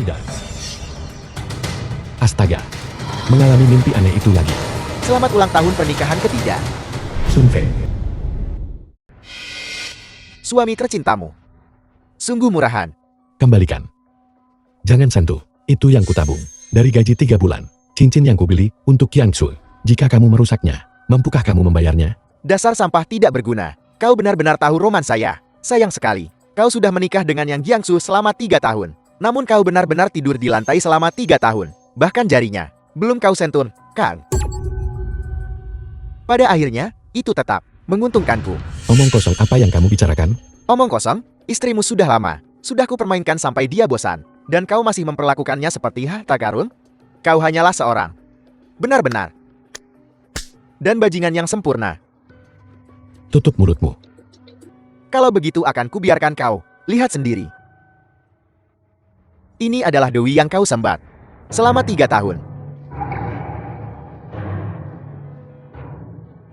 Tidak. Astaga. Mengalami mimpi aneh itu lagi. Selamat ulang tahun pernikahan ketiga. Sun Fei. Suami tercintamu. Sungguh murahan. Kembalikan. Jangan sentuh. Itu yang kutabung. Dari gaji 3 bulan. Cincin yang kubeli untuk Qiangsu. Jika kamu merusaknya, mampukah kamu membayarnya? Dasar sampah tidak berguna. Kau benar-benar tahu roman saya. Sayang sekali. Kau sudah menikah dengan Yang Jiangsu selama 3 tahun. Namun kau benar-benar tidur di lantai selama 3 tahun. Bahkan jarinya belum kau sentuh, kan? Pada akhirnya, itu tetap menguntungkanku. Omong kosong apa yang kamu bicarakan? Omong kosong, istrimu sudah lama. Sudah kupermainkan sampai dia bosan. Dan kau masih memperlakukannya seperti harta karun? Kau hanyalah seorang. Benar-benar. Dan bajingan yang sempurna. Tutup mulutmu. Kalau begitu akan kubiarkan kau. Lihat sendiri. Ini adalah Dewi yang kau sembat. Selama 3 tahun.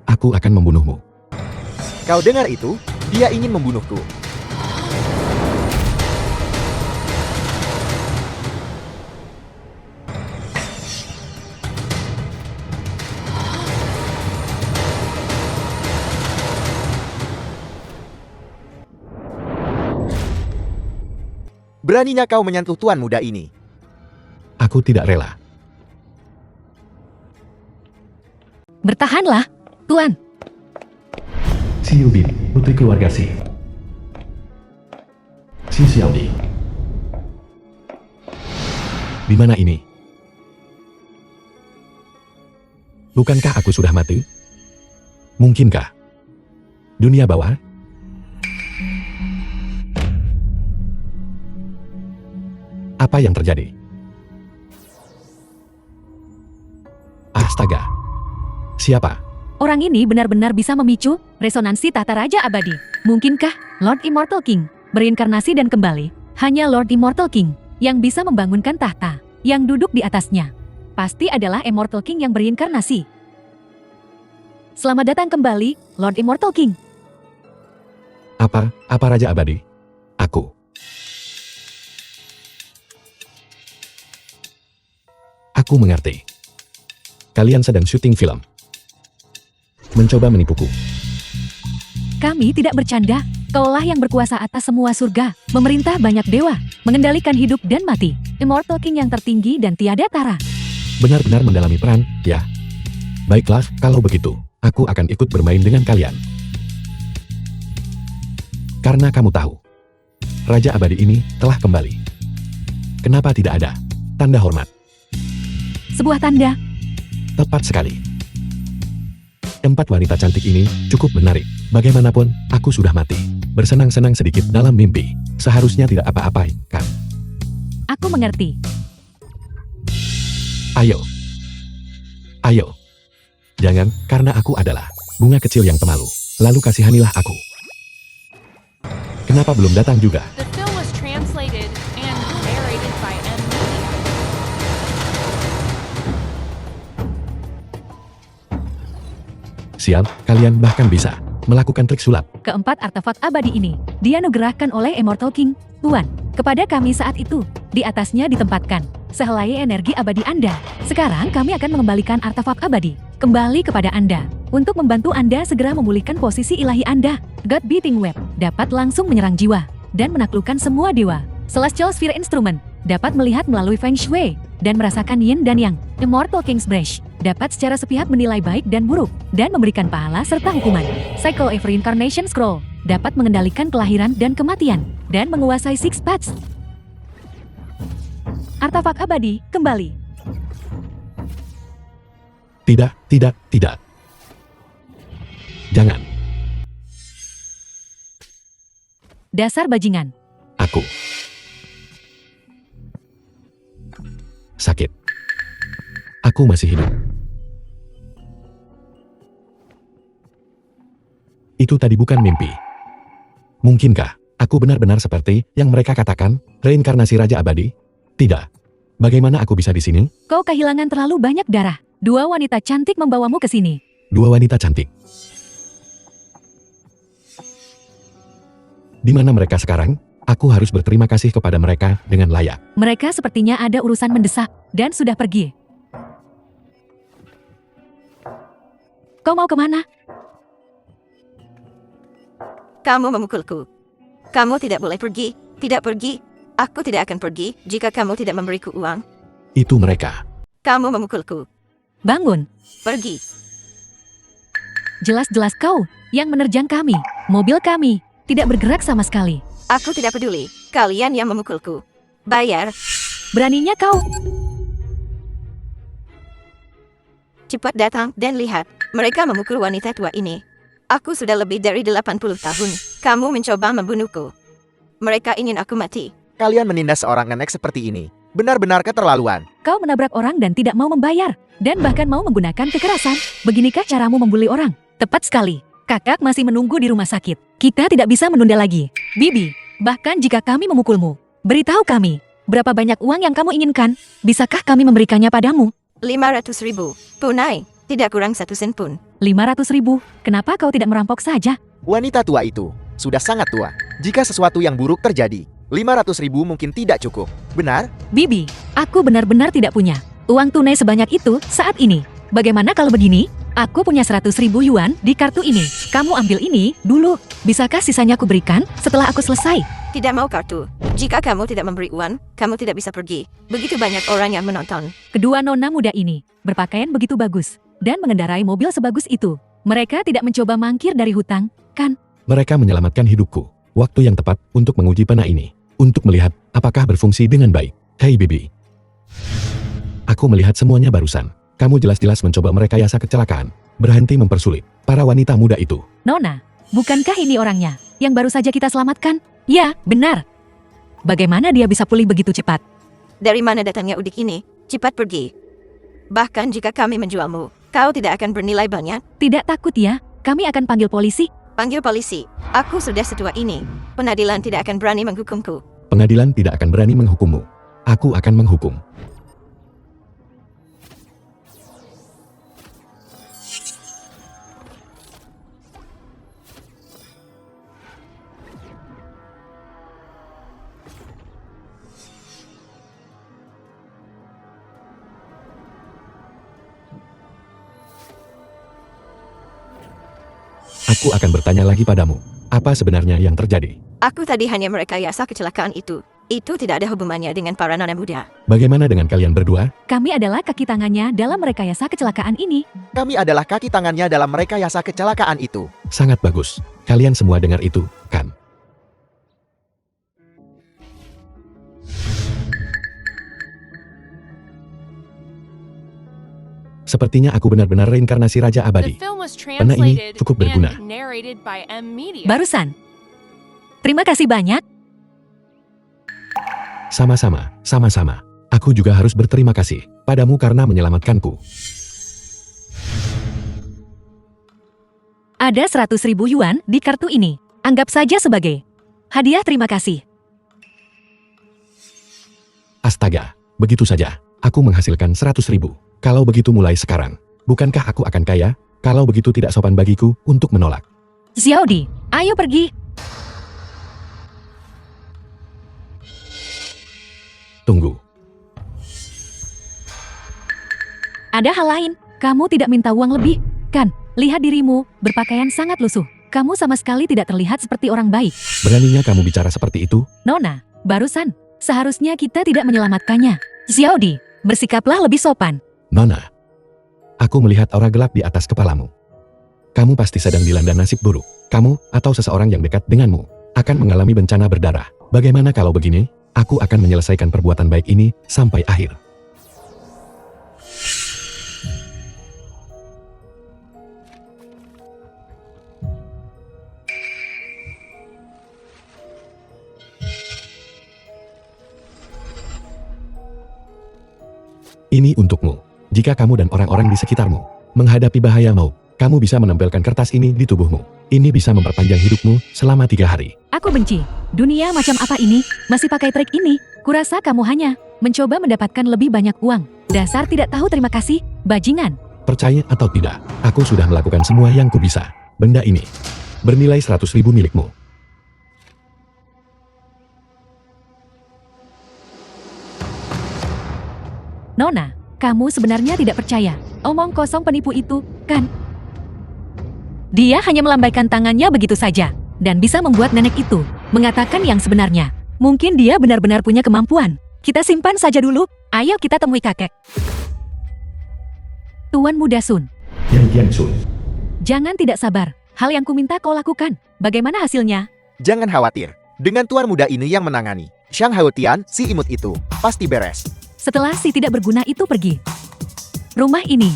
Aku akan membunuhmu. Kau dengar itu? Dia ingin membunuhku. Beraninya kau menyentuh tuan muda ini. Aku tidak rela. Bertahanlah, Tuan. Si Yubin, putri keluarga Si. Si Xiaodi. Di mana ini? Bukankah aku sudah mati? Mungkinkah? Dunia bawah? Apa yang terjadi? Astaga. Siapa? Orang ini benar-benar bisa memicu resonansi tahta Raja Abadi. Mungkinkah Lord Immortal King berinkarnasi dan kembali? Hanya Lord Immortal King yang bisa membangunkan tahta yang duduk di atasnya. Pasti adalah Immortal King yang berinkarnasi. Selamat datang kembali, Lord Immortal King. Apa Raja Abadi? Aku. Aku mengerti. Kalian sedang syuting film. Mencoba menipuku. Kami tidak bercanda. Kaulah yang berkuasa atas semua surga, memerintah banyak dewa, mengendalikan hidup dan mati. Immortal King yang tertinggi dan tiada tara. Benar-benar mendalami peran, ya. Baiklah, kalau begitu, aku akan ikut bermain dengan kalian. Karena kamu tahu, Raja Abadi ini telah kembali. Kenapa tidak ada tanda hormat? Sebuah tanda. Tepat sekali. 4 wanita cantik ini cukup menarik. Bagaimanapun, aku sudah mati. Bersenang-senang sedikit dalam mimpi. Seharusnya tidak apa-apa, kan? Aku mengerti. Ayo. Ayo. Jangan, karena aku adalah bunga kecil yang pemalu. Lalu kasihanilah aku. Kenapa belum datang juga? The film was translated and narrated by M. Media. Sial, kalian bahkan bisa melakukan trik sulap. Keempat artefak abadi ini dianugerahkan oleh Immortal King, Tuan, kepada kami saat itu. Di atasnya ditempatkan sehelai energi abadi Anda. Sekarang kami akan mengembalikan artefak abadi kembali kepada Anda untuk membantu Anda segera memulihkan posisi ilahi Anda. God Beating Web dapat langsung menyerang jiwa dan menaklukkan semua dewa. Celestial Sphere Instrument dapat melihat melalui Feng Shui dan merasakan yin dan yang. Immortal King's Brush dapat secara sepihak menilai baik dan buruk dan memberikan pahala serta hukuman. Cycle of Reincarnation Scroll dapat mengendalikan kelahiran dan kematian dan menguasai Six Paths. Artefak abadi kembali. Tidak. Jangan. Dasar bajingan. Aku. Sakit. Aku masih hidup. Itu tadi bukan mimpi. Mungkinkah aku benar-benar seperti yang mereka katakan, reinkarnasi Raja Abadi? Tidak. Bagaimana aku bisa di sini? Kau kehilangan terlalu banyak darah. 2 wanita cantik membawamu ke sini. 2 wanita cantik. Di mana mereka sekarang? Aku harus berterima kasih kepada mereka dengan layak. Mereka sepertinya ada urusan mendesak dan sudah pergi. Kau mau kemana? Kamu memukulku. Kamu tidak boleh pergi. Tidak pergi. Aku tidak akan pergi jika kamu tidak memberiku uang. Itu mereka. Kamu memukulku. Bangun. Pergi. Jelas-jelas kau yang menerjang kami. Mobil kami tidak bergerak sama sekali. Aku tidak peduli. Kalian yang memukulku. Bayar. Beraninya kau. Cepat datang dan lihat. Mereka memukul wanita tua ini. Aku sudah lebih dari 80 tahun. Kamu mencoba membunuhku. Mereka ingin aku mati. Kalian menindas seorang nenek seperti ini. Benar-benar keterlaluan. Kau menabrak orang dan tidak mau membayar. Dan bahkan mau menggunakan kekerasan. Beginikah caramu membuli orang? Tepat sekali. Kakak masih menunggu di rumah sakit. Kita tidak bisa menunda lagi. Bibi, bahkan jika kami memukulmu, beritahu kami, berapa banyak uang yang kamu inginkan? Bisakah kami memberikannya padamu? 500.000. Punai. Tidak kurang 1 sen pun. 500.000. Kenapa kau tidak merampok saja? Wanita tua itu sudah sangat tua. Jika sesuatu yang buruk terjadi, 500.000 mungkin tidak cukup. Benar? Bibi, aku benar-benar tidak punya uang tunai sebanyak itu saat ini. Bagaimana kalau begini? Aku punya 100.000 yuan di kartu ini. Kamu ambil ini dulu. Bisakah sisanya aku berikan setelah aku selesai? Tidak mau kartu. Jika kamu tidak memberi uang, kamu tidak bisa pergi. Begitu banyak orang yang menonton. Kedua nona muda ini berpakaian begitu bagus dan mengendarai mobil sebagus itu. Mereka tidak mencoba mangkir dari hutang, kan? Mereka menyelamatkan hidupku. Waktu yang tepat untuk menguji panah ini. Untuk melihat apakah berfungsi dengan baik. Hei Bibi. Aku melihat semuanya barusan. Kamu jelas-jelas mencoba merekayasa kecelakaan. Berhenti mempersulit para wanita muda itu. Nona, bukankah ini orangnya yang baru saja kita selamatkan? Ya, benar. Bagaimana dia bisa pulih begitu cepat? Dari mana datangnya udik ini? Cepat pergi. Bahkan jika kami menjualmu, kau tidak akan bernilai banyak. Tidak takut ya? Kami akan panggil polisi. Panggil polisi. Aku sudah setua ini. Pengadilan tidak akan berani menghukumku. Pengadilan tidak akan berani menghukummu. Aku akan menghukum. Aku akan bertanya lagi padamu, apa sebenarnya yang terjadi? Aku tadi hanya merekayasa kecelakaan itu. Itu tidak ada hubungannya dengan para nona muda. Bagaimana dengan kalian berdua? Kami adalah kaki tangannya dalam merekayasa kecelakaan ini. Kami adalah kaki tangannya dalam merekayasa kecelakaan itu. Sangat bagus. Kalian semua dengar itu, kan? Sepertinya aku benar-benar reinkarnasi Raja The Abadi. film was Panah ini translated cukup berguna. and narrated by M Media. Barusan. Terima kasih banyak. Sama-sama, sama-sama. Aku juga harus berterima kasih padamu karena menyelamatkanku. Ada 100.000 yuan di kartu ini. Anggap saja sebagai hadiah terima kasih. Astaga, begitu saja. Aku menghasilkan 100.000. Kalau begitu mulai sekarang, bukankah aku akan kaya? Kalau begitu tidak sopan bagiku untuk menolak. Xiaodi, ayo pergi. Tunggu. Ada hal lain. Kamu tidak minta uang lebih, kan? Lihat dirimu, berpakaian sangat lusuh. Kamu sama sekali tidak terlihat seperti orang baik. Beraninya kamu bicara seperti itu? Nona, barusan. Seharusnya kita tidak menyelamatkannya. Xiaodi, bersikaplah lebih sopan. Nona, aku melihat aura gelap di atas kepalamu. Kamu pasti sedang dilanda nasib buruk. Kamu, atau seseorang yang dekat denganmu, akan mengalami bencana berdarah. Bagaimana kalau begini? Aku akan menyelesaikan perbuatan baik ini sampai akhir. Ini untukmu. Jika kamu dan orang-orang di sekitarmu menghadapi bahaya maut, kamu bisa menempelkan kertas ini di tubuhmu. Ini bisa memperpanjang hidupmu selama 3 hari. Aku benci. Dunia macam apa ini? Masih pakai trik ini? Kurasa kamu hanya mencoba mendapatkan lebih banyak uang. Dasar tidak tahu terima kasih, bajingan. Percaya atau tidak, aku sudah melakukan semua yang kubisa. Benda ini bernilai 100.000 milikmu. Nona, kamu sebenarnya tidak percaya. Omong kosong penipu itu, kan? Dia hanya melambaikan tangannya begitu saja, dan bisa membuat nenek itu mengatakan yang sebenarnya. Mungkin dia benar-benar punya kemampuan. Kita simpan saja dulu, ayo kita temui kakek. Tuan Muda Sun, Yang Jiangsu. jangan tidak sabar. Hal yang kuminta kau lakukan. Bagaimana hasilnya? Jangan khawatir. Dengan tuan muda ini yang menangani, Xiang Haotian, si imut itu, pasti beres. Setelah si tidak berguna itu pergi, rumah ini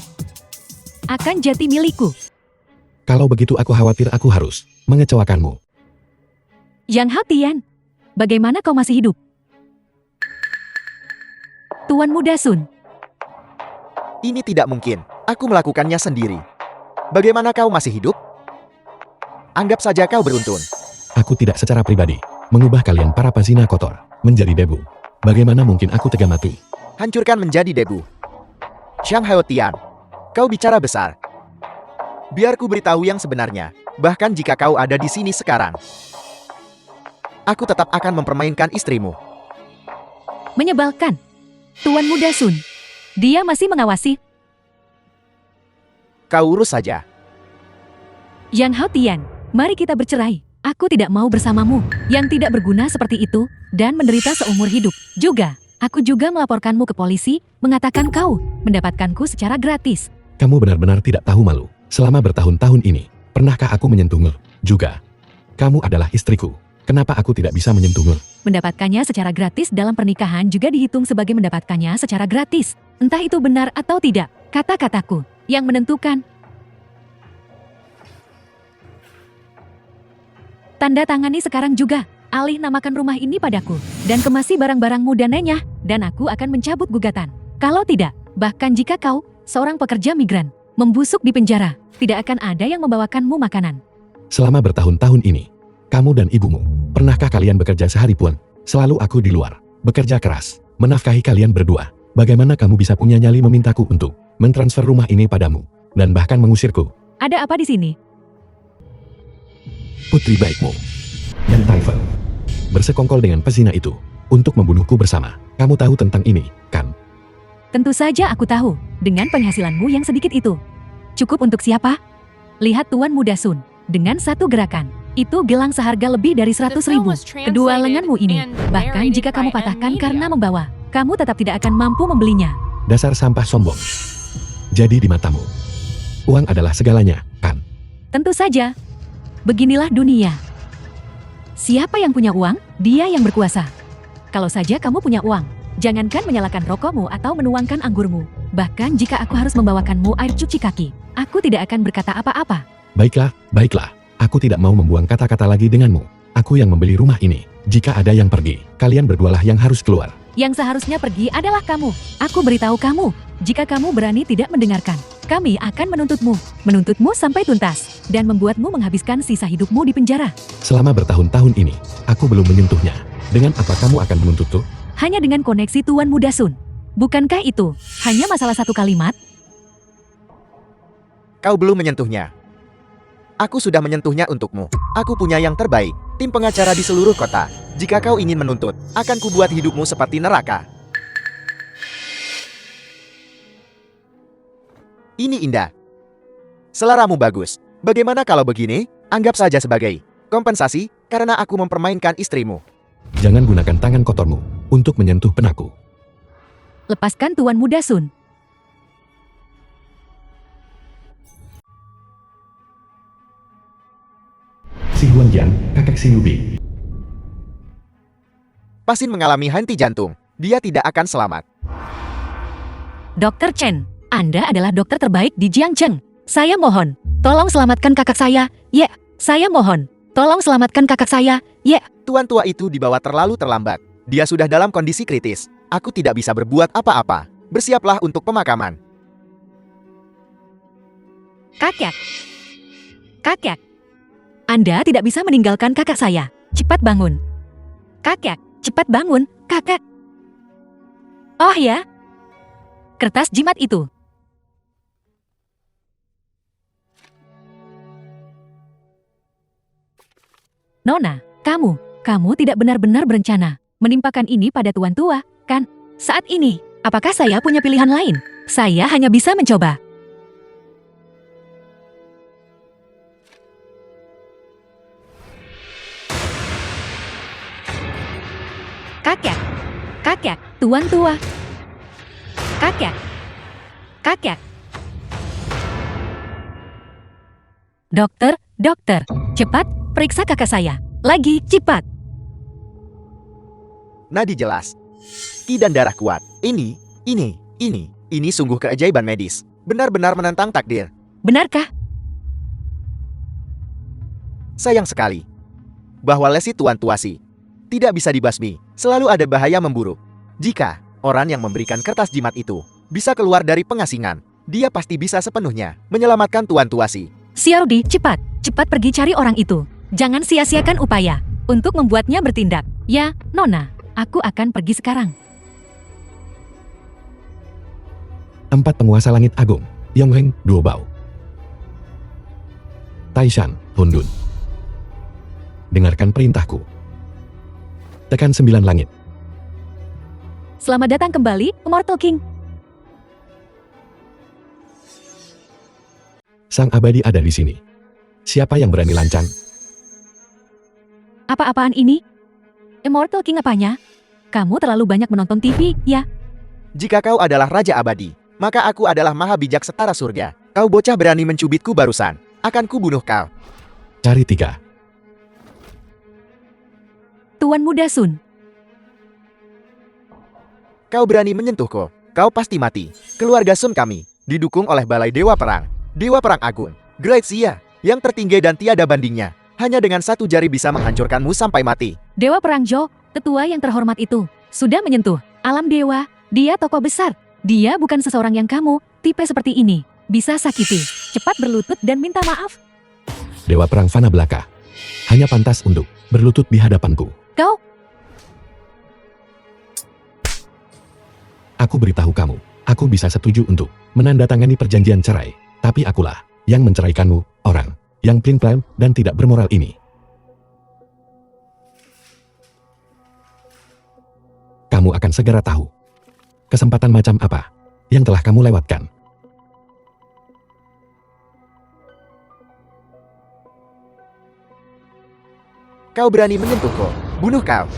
akan jadi milikku. Kalau begitu aku khawatir aku harus mengecewakanmu. Yang Haotian, bagaimana kau masih hidup? Tuan Muda Sun, Ini tidak mungkin. Aku melakukannya sendiri. Bagaimana kau masih hidup? Anggap saja kau beruntun. Aku tidak secara pribadi mengubah kalian para pasina kotor menjadi debu. Bagaimana mungkin aku tega mati? Hancurkan menjadi debu. Xiang Haotian, kau bicara besar. Biar ku beritahu yang sebenarnya. Bahkan jika kau ada di sini sekarang, aku tetap akan mempermainkan istrimu. menyebalkan. Tuan Muda Sun, dia masih mengawasi. Kau urus saja. Yang Haotian, mari kita bercerai. Aku tidak mau bersamamu, yang tidak berguna seperti itu, dan menderita seumur hidup. Juga, aku juga melaporkanmu ke polisi, mengatakan kau mendapatkanku secara gratis. Kamu benar-benar tidak tahu malu. Selama bertahun-tahun ini, pernahkah aku menyentuhmu? Juga, kamu adalah istriku. Kenapa aku tidak bisa menyentuhmu? Mendapatkannya secara gratis dalam pernikahan juga dihitung sebagai mendapatkannya secara gratis. Entah itu benar atau tidak, kata-kataku yang menentukan. Tanda tangani sekarang juga. Alih namakan rumah ini padaku. Dan kemasi barang-barangmu dan nenyah. Dan aku akan mencabut gugatan. Kalau tidak, bahkan jika kau, seorang pekerja migran, membusuk di penjara, tidak akan ada yang membawakanmu makanan. Selama bertahun-tahun ini, kamu dan ibumu, pernahkah kalian bekerja sehari pun? Selalu aku di luar, bekerja keras, menafkahi kalian berdua. Bagaimana kamu bisa punya nyali memintaku untuk mentransfer rumah ini padamu, dan bahkan mengusirku? Ada apa di sini? Putri baikmu, dan Typhon, bersekongkol dengan pezina itu, untuk membunuhku bersama. Kamu tahu tentang ini, kan? Tentu saja aku tahu, dengan penghasilanmu yang sedikit itu. Cukup untuk siapa? Lihat Tuan Muda Sun, dengan satu gerakan, itu gelang seharga lebih dari 100.000. Kedua lenganmu ini, bahkan jika kamu patahkan karena membawa, kamu tetap tidak akan mampu membelinya. Dasar sampah sombong. Jadi di matamu, uang adalah segalanya, kan? Tentu saja. Beginilah dunia. Siapa yang punya uang, dia yang berkuasa. Kalau saja kamu punya uang, jangankan menyalakan rokokmu atau menuangkan anggurmu. Bahkan jika aku harus membawakanmu air cuci kaki, aku tidak akan berkata apa-apa. Baiklah, baiklah. Aku tidak mau membuang kata-kata lagi denganmu. Aku yang membeli rumah ini. Jika ada yang pergi, kalian berdualah yang harus keluar. Yang seharusnya pergi adalah kamu. Aku beritahu kamu, jika kamu berani tidak mendengarkan, kami akan menuntutmu sampai tuntas, dan membuatmu menghabiskan sisa hidupmu di penjara. Selama bertahun-tahun ini, aku belum menyentuhnya. Dengan apa kamu akan menuntutku? Hanya dengan koneksi Tuan Muda Sun. Bukankah itu hanya masalah satu kalimat? Kau belum menyentuhnya. Aku sudah menyentuhnya untukmu. Aku punya yang terbaik, tim pengacara di seluruh kota. Jika kau ingin menuntut, akan kubuat hidupmu seperti neraka. Ini indah. Seleramu bagus. Bagaimana kalau begini? Anggap saja sebagai kompensasi karena aku mempermainkan istrimu. Jangan gunakan tangan kotormu untuk menyentuh penaku. Lepaskan Tuan Muda Sun. Si Huanjian, kakek si Yubi. Pasin mengalami henti jantung. Dia tidak akan selamat. Dr. Chen, Anda adalah dokter terbaik di Jiangcheng. Saya mohon, tolong selamatkan kakak saya. Ya, saya mohon, tolong selamatkan kakak saya. Ya, Tuan tua itu dibawa terlalu terlambat. Dia sudah dalam kondisi kritis. Aku tidak bisa berbuat apa-apa. Bersiaplah untuk pemakaman. kakek. Kakek. Anda tidak bisa meninggalkan kakak saya. Cepat bangun. Kakek, cepat bangun, kakek. Oh ya. Kertas jimat itu. Nona, kamu tidak benar-benar berencana menimpakan ini pada tuan tua, kan? Saat ini, Apakah saya punya pilihan lain? Saya hanya bisa mencoba. Kakek, kakek, tuan tua. Kakek, kakek. Dokter, dokter, cepat periksa kakak saya. Lagi, cepat. Nadi jelas. Ki dan darah kuat. Ini sungguh keajaiban medis. Benar-benar menentang takdir. Benarkah? Sayang sekali bahwa lesi Tuan Tuasi tidak bisa dibasmi. Selalu ada bahaya memburuk. Jika orang yang memberikan kertas jimat itu bisa keluar dari pengasingan, dia pasti bisa sepenuhnya menyelamatkan Tuan Tuasi. Xiaordi, cepat, cepat pergi cari orang itu. Jangan sia-siakan upaya untuk membuatnya bertindak. Ya, Nona, aku akan pergi sekarang. 4 penguasa langit agung, Yongheng, Duobao. Taishan, Hundun. Dengarkan perintahku. Tekan 9 langit. Selamat datang kembali, Immortal King. Sang abadi ada di sini. Siapa yang berani lancang? Apa-apaan ini? Immortal King apanya? Kamu terlalu banyak menonton TV, ya? Jika kau adalah Raja Abadi, maka aku adalah maha bijak setara surga. Kau bocah berani mencubitku barusan. Akan kubunuh kau. Cari 3. Tuan Muda Sun. Kau berani menyentuhku. Kau pasti mati. Keluarga Sun kami didukung oleh Balai Dewa Perang. Dewa Perang Agung. Great Xia. Yang tertinggi dan tiada bandingnya. Hanya dengan 1 jari bisa menghancurkanmu sampai mati. Dewa Perang Jo, tetua yang terhormat itu, sudah menyentuh alam dewa. Dia tokoh besar. Dia bukan seseorang yang kamu, tipe seperti ini, bisa sakiti. Cepat berlutut dan minta maaf. Dewa perang Fana belaka. Hanya pantas untuk berlutut di hadapanku. Kau, Aku beritahu kamu, aku bisa setuju untuk menandatangani perjanjian cerai. Tapi akulah yang menceraikanmu, orang yang plin-plan dan tidak bermoral ini. Kamu akan segera tahu kesempatan macam apa yang telah kamu lewatkan. Kau berani menyentuhku. Bunuh kau.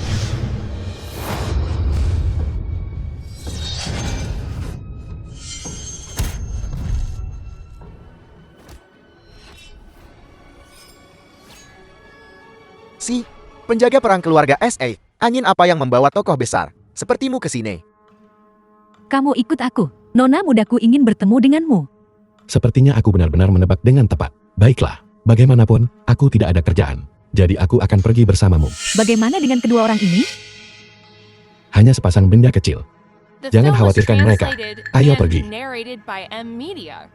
Si, penjaga perang keluarga SA, angin apa yang membawa tokoh besar sepertimu ke sini? kamu ikut aku. Nona mudaku ingin bertemu denganmu. Sepertinya aku benar-benar menebak dengan tepat. Baiklah, bagaimanapun, aku tidak ada kerjaan. Jadi aku akan pergi bersamamu. Bagaimana dengan kedua orang ini? Hanya sepasang benda kecil. The Jangan film was khawatirkan mereka. translated Ayo and pergi. narrated by M Media.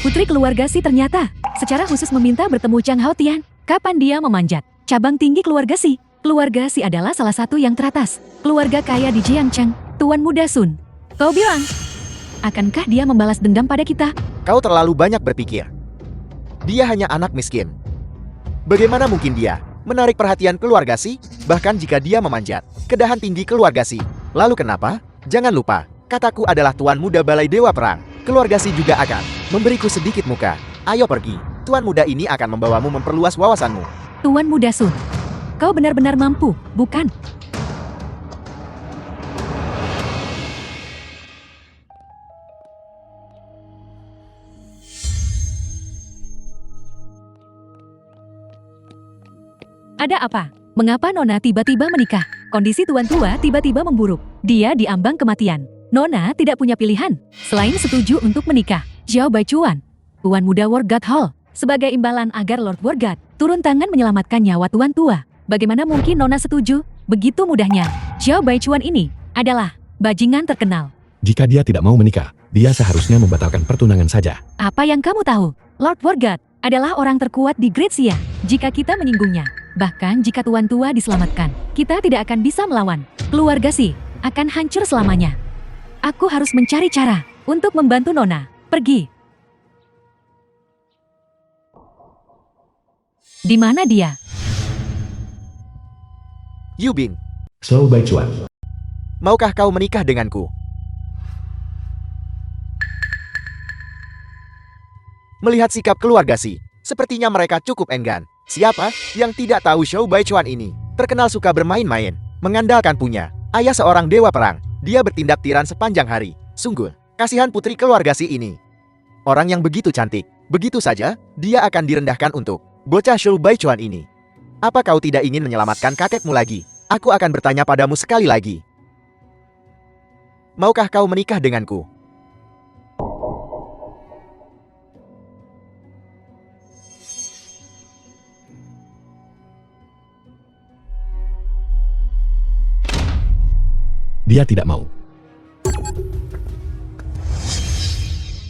Putri keluarga Si ternyata secara khusus meminta bertemu Chang Hao Tian. Kapan dia memanjat? Cabang tinggi keluarga Si. Keluarga Si adalah salah satu yang teratas. Keluarga kaya di Jiangcheng. Tuan Muda Sun. Kau bilang, akankah dia membalas dendam pada kita? Kau terlalu banyak berpikir. Dia hanya anak miskin. Bagaimana mungkin dia menarik perhatian keluarga Si? Bahkan jika dia memanjat ke dahan tinggi keluarga Si. Lalu kenapa? Jangan lupa, kataku adalah Tuan Muda Balai Dewa Perang. Keluarga Si juga akan memberiku sedikit muka. Ayo pergi. Tuan Muda ini akan membawamu memperluas wawasanmu. Tuan Muda Sun. Kau benar-benar mampu, bukan? Ada apa? Mengapa Nona tiba-tiba menikah? Kondisi Tuan Tua tiba-tiba memburuk. Dia diambang kematian. Nona tidak punya pilihan selain setuju untuk menikah. Xiao Baichuan, Tuan Muda War God Hall, sebagai imbalan agar Lord War God turun tangan menyelamatkan nyawa Tuan Tua. Bagaimana mungkin Nona setuju? Begitu mudahnya. Xiao Baichuan ini adalah bajingan terkenal. Jika dia tidak mau menikah, dia seharusnya membatalkan pertunangan saja. Apa yang kamu tahu? Lord War God adalah orang terkuat di Great Xia. Jika kita menyinggungnya, bahkan jika Tuan Tua diselamatkan, kita tidak akan bisa melawan. Keluarga Si akan hancur selamanya. Aku harus mencari cara untuk membantu Nona pergi. Di mana dia? Yubin, So Baichuan. Maukah kau menikah denganku? Melihat sikap keluarga Si, sepertinya mereka cukup enggan. Siapa yang tidak tahu Shou Baichuan ini? Terkenal suka bermain-main, mengandalkan punya ayah seorang dewa perang. Dia bertindak tiran sepanjang hari. Sungguh, kasihan putri keluarga Si ini. Orang yang begitu cantik, begitu saja, dia akan direndahkan untuk bocah Shou Baichuan ini. Apa kau tidak ingin menyelamatkan kakekmu lagi? Aku akan bertanya padamu sekali lagi. Maukah kau menikah denganku? Dia tidak mau.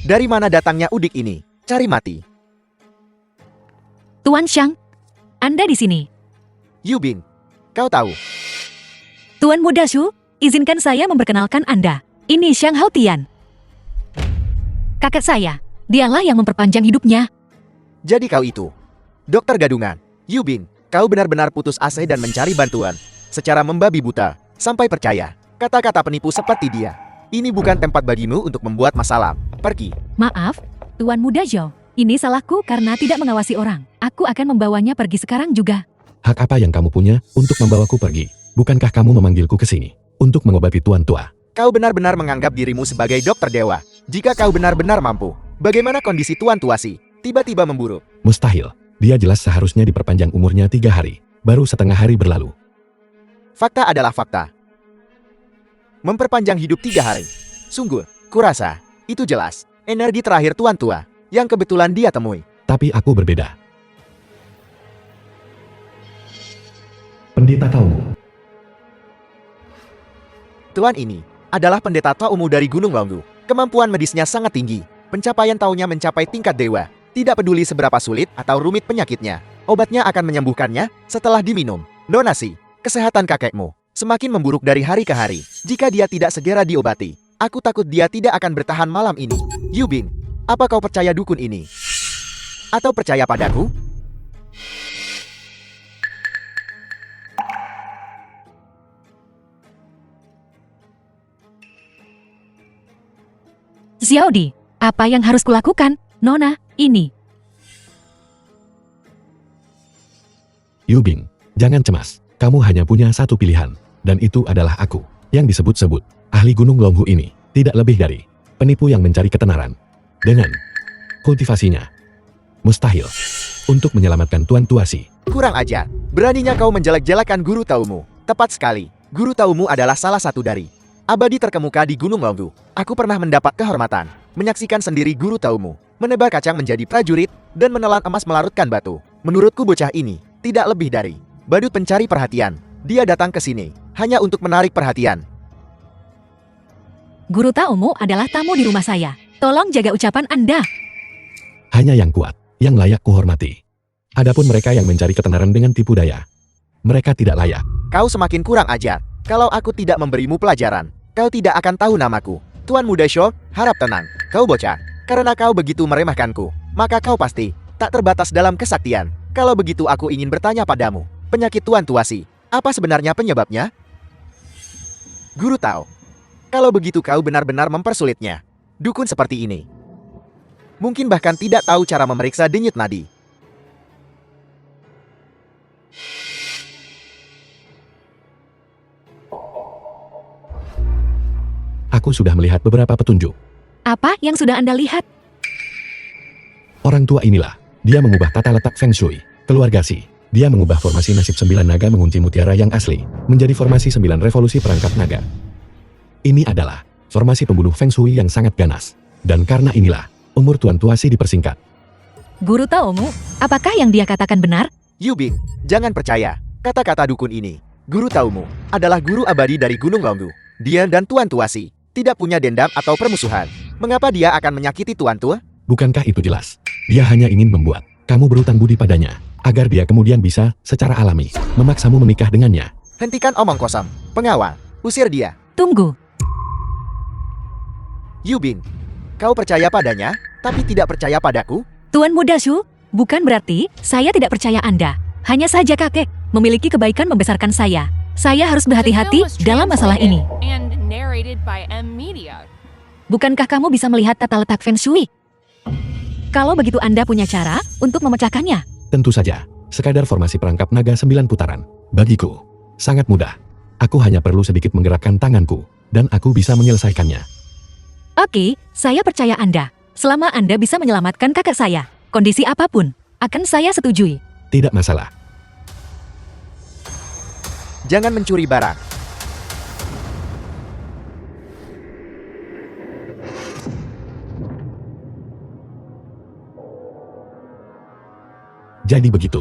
Dari mana datangnya udik ini? Cari mati. Tuan Shang, Anda di sini. Yubin, kau tahu. Tuan Muda Shu, izinkan saya memperkenalkan Anda. Ini Shang Haotian. Kakak saya, dialah yang memperpanjang hidupnya. Jadi kau itu dokter gadungan. Yubin, kau benar-benar putus asa dan mencari bantuan secara membabi buta sampai percaya kata-kata penipu seperti dia. Ini bukan tempat bagimu untuk membuat masalah. Pergi. Maaf, Tuan Muda Zhou. Ini salahku karena tidak mengawasi orang. Aku akan membawanya pergi sekarang juga. Hak apa yang kamu punya untuk membawaku pergi? Bukankah kamu memanggilku ke sini untuk mengobati tuan tua? Kau benar-benar menganggap dirimu sebagai dokter dewa. Jika kau benar-benar mampu, bagaimana kondisi tuan tua Si tiba-tiba memburuk? Mustahil. Dia jelas seharusnya diperpanjang umurnya 3 hari. Baru setengah hari berlalu. Fakta adalah fakta. Memperpanjang hidup 3 hari. Sungguh, kurasa, itu jelas energi terakhir tuan tua yang kebetulan dia temui. Tapi aku berbeda. Pendeta Taumu. Tuan ini adalah pendeta Taumu dari Gunung Longgu. Kemampuan medisnya sangat tinggi. Pencapaian taunya mencapai tingkat dewa. Tidak peduli seberapa sulit atau rumit penyakitnya, obatnya akan menyembuhkannya setelah diminum. Nona Si, kesehatan kakekmu semakin memburuk dari hari ke hari. Jika dia tidak segera diobati, aku takut dia tidak akan bertahan malam ini. Yubin, apa kau percaya dukun ini? Atau percaya padaku? Xiaodi, apa yang harus kulakukan? Nona, ini. Yubin, jangan cemas. Kamu hanya punya satu pilihan. Dan itu adalah aku. Yang disebut-sebut ahli Gunung Longhu ini tidak lebih dari penipu yang mencari ketenaran. Dengan kultivasinya, mustahil untuk menyelamatkan Tuan Tua Si. Kurang ajar. Beraninya kau menjelek-jelekan guru taumu. Tepat sekali. Guru taumu adalah salah satu dari abadi terkemuka di Gunung Longgu. Aku pernah mendapat kehormatan menyaksikan sendiri guru taumu menebar kacang menjadi prajurit dan menelan emas melarutkan batu. Menurutku bocah ini tidak lebih dari badut pencari perhatian. Dia datang ke sini hanya untuk menarik perhatian. Guru Taumu adalah tamu di rumah saya. Tolong jaga ucapan Anda. Hanya yang kuat, yang layak kuhormati. Adapun mereka yang mencari ketenaran dengan tipu daya, mereka tidak layak. Kau semakin kurang ajar. Kalau aku tidak memberimu pelajaran, kau tidak akan tahu namaku. Tuan Muda Shou, harap tenang. Kau bocah. Karena kau begitu meremehkanku, maka kau pasti tak terbatas dalam kesaktian. Kalau begitu aku ingin bertanya padamu. Penyakit Tuan Tua Si, apa sebenarnya penyebabnya? Guru tahu. Kalau begitu kau benar-benar mempersulitnya. Dukun seperti ini mungkin bahkan tidak tahu cara memeriksa denyut nadi. Aku sudah melihat beberapa petunjuk. Apa yang sudah Anda lihat? Orang tua inilah, dia mengubah tata letak Feng Shui, keluarga Si. Dia mengubah formasi nasib 9 naga mengunci mutiara yang asli, menjadi formasi 9 revolusi perangkap naga. Ini adalah formasi pembunuh Feng Shui yang sangat ganas. Dan karena inilah, umur Tuan Tua Si dipersingkat. Guru Taumu, apakah yang dia katakan benar? Yubin, jangan percaya kata-kata dukun ini. Guru taumu adalah guru abadi dari Gunung Longgu. Dia dan Tuan Tua Si tidak punya dendam atau permusuhan. Mengapa dia akan menyakiti Tuan Tua? Bukankah itu jelas? Dia hanya ingin membuat kamu berhutang budi padanya, agar dia kemudian bisa secara alami memaksamu menikah dengannya. Hentikan omong kosong. Pengawal, usir dia. Tunggu. Yubin, kau percaya padanya, tapi tidak percaya padaku? Tuan Muda Shu, bukan berarti saya tidak percaya Anda. Hanya saja kakek memiliki kebaikan membesarkan saya. Saya harus The film berhati-hati was dalam masalah ini. translated, and narrated by M Media. Bukankah kamu bisa melihat tata letak Feng Shui? Kalau begitu Anda punya cara untuk memecahkannya. Tentu saja, sekadar formasi perangkap naga 9 putaran. Bagiku, sangat mudah. Aku hanya perlu sedikit menggerakkan tanganku, dan aku bisa menyelesaikannya. Oke, saya percaya Anda. Selama Anda bisa menyelamatkan kakak saya, kondisi apapun, akan saya setujui. Tidak masalah. Jangan mencuri barang. Jadi begitu.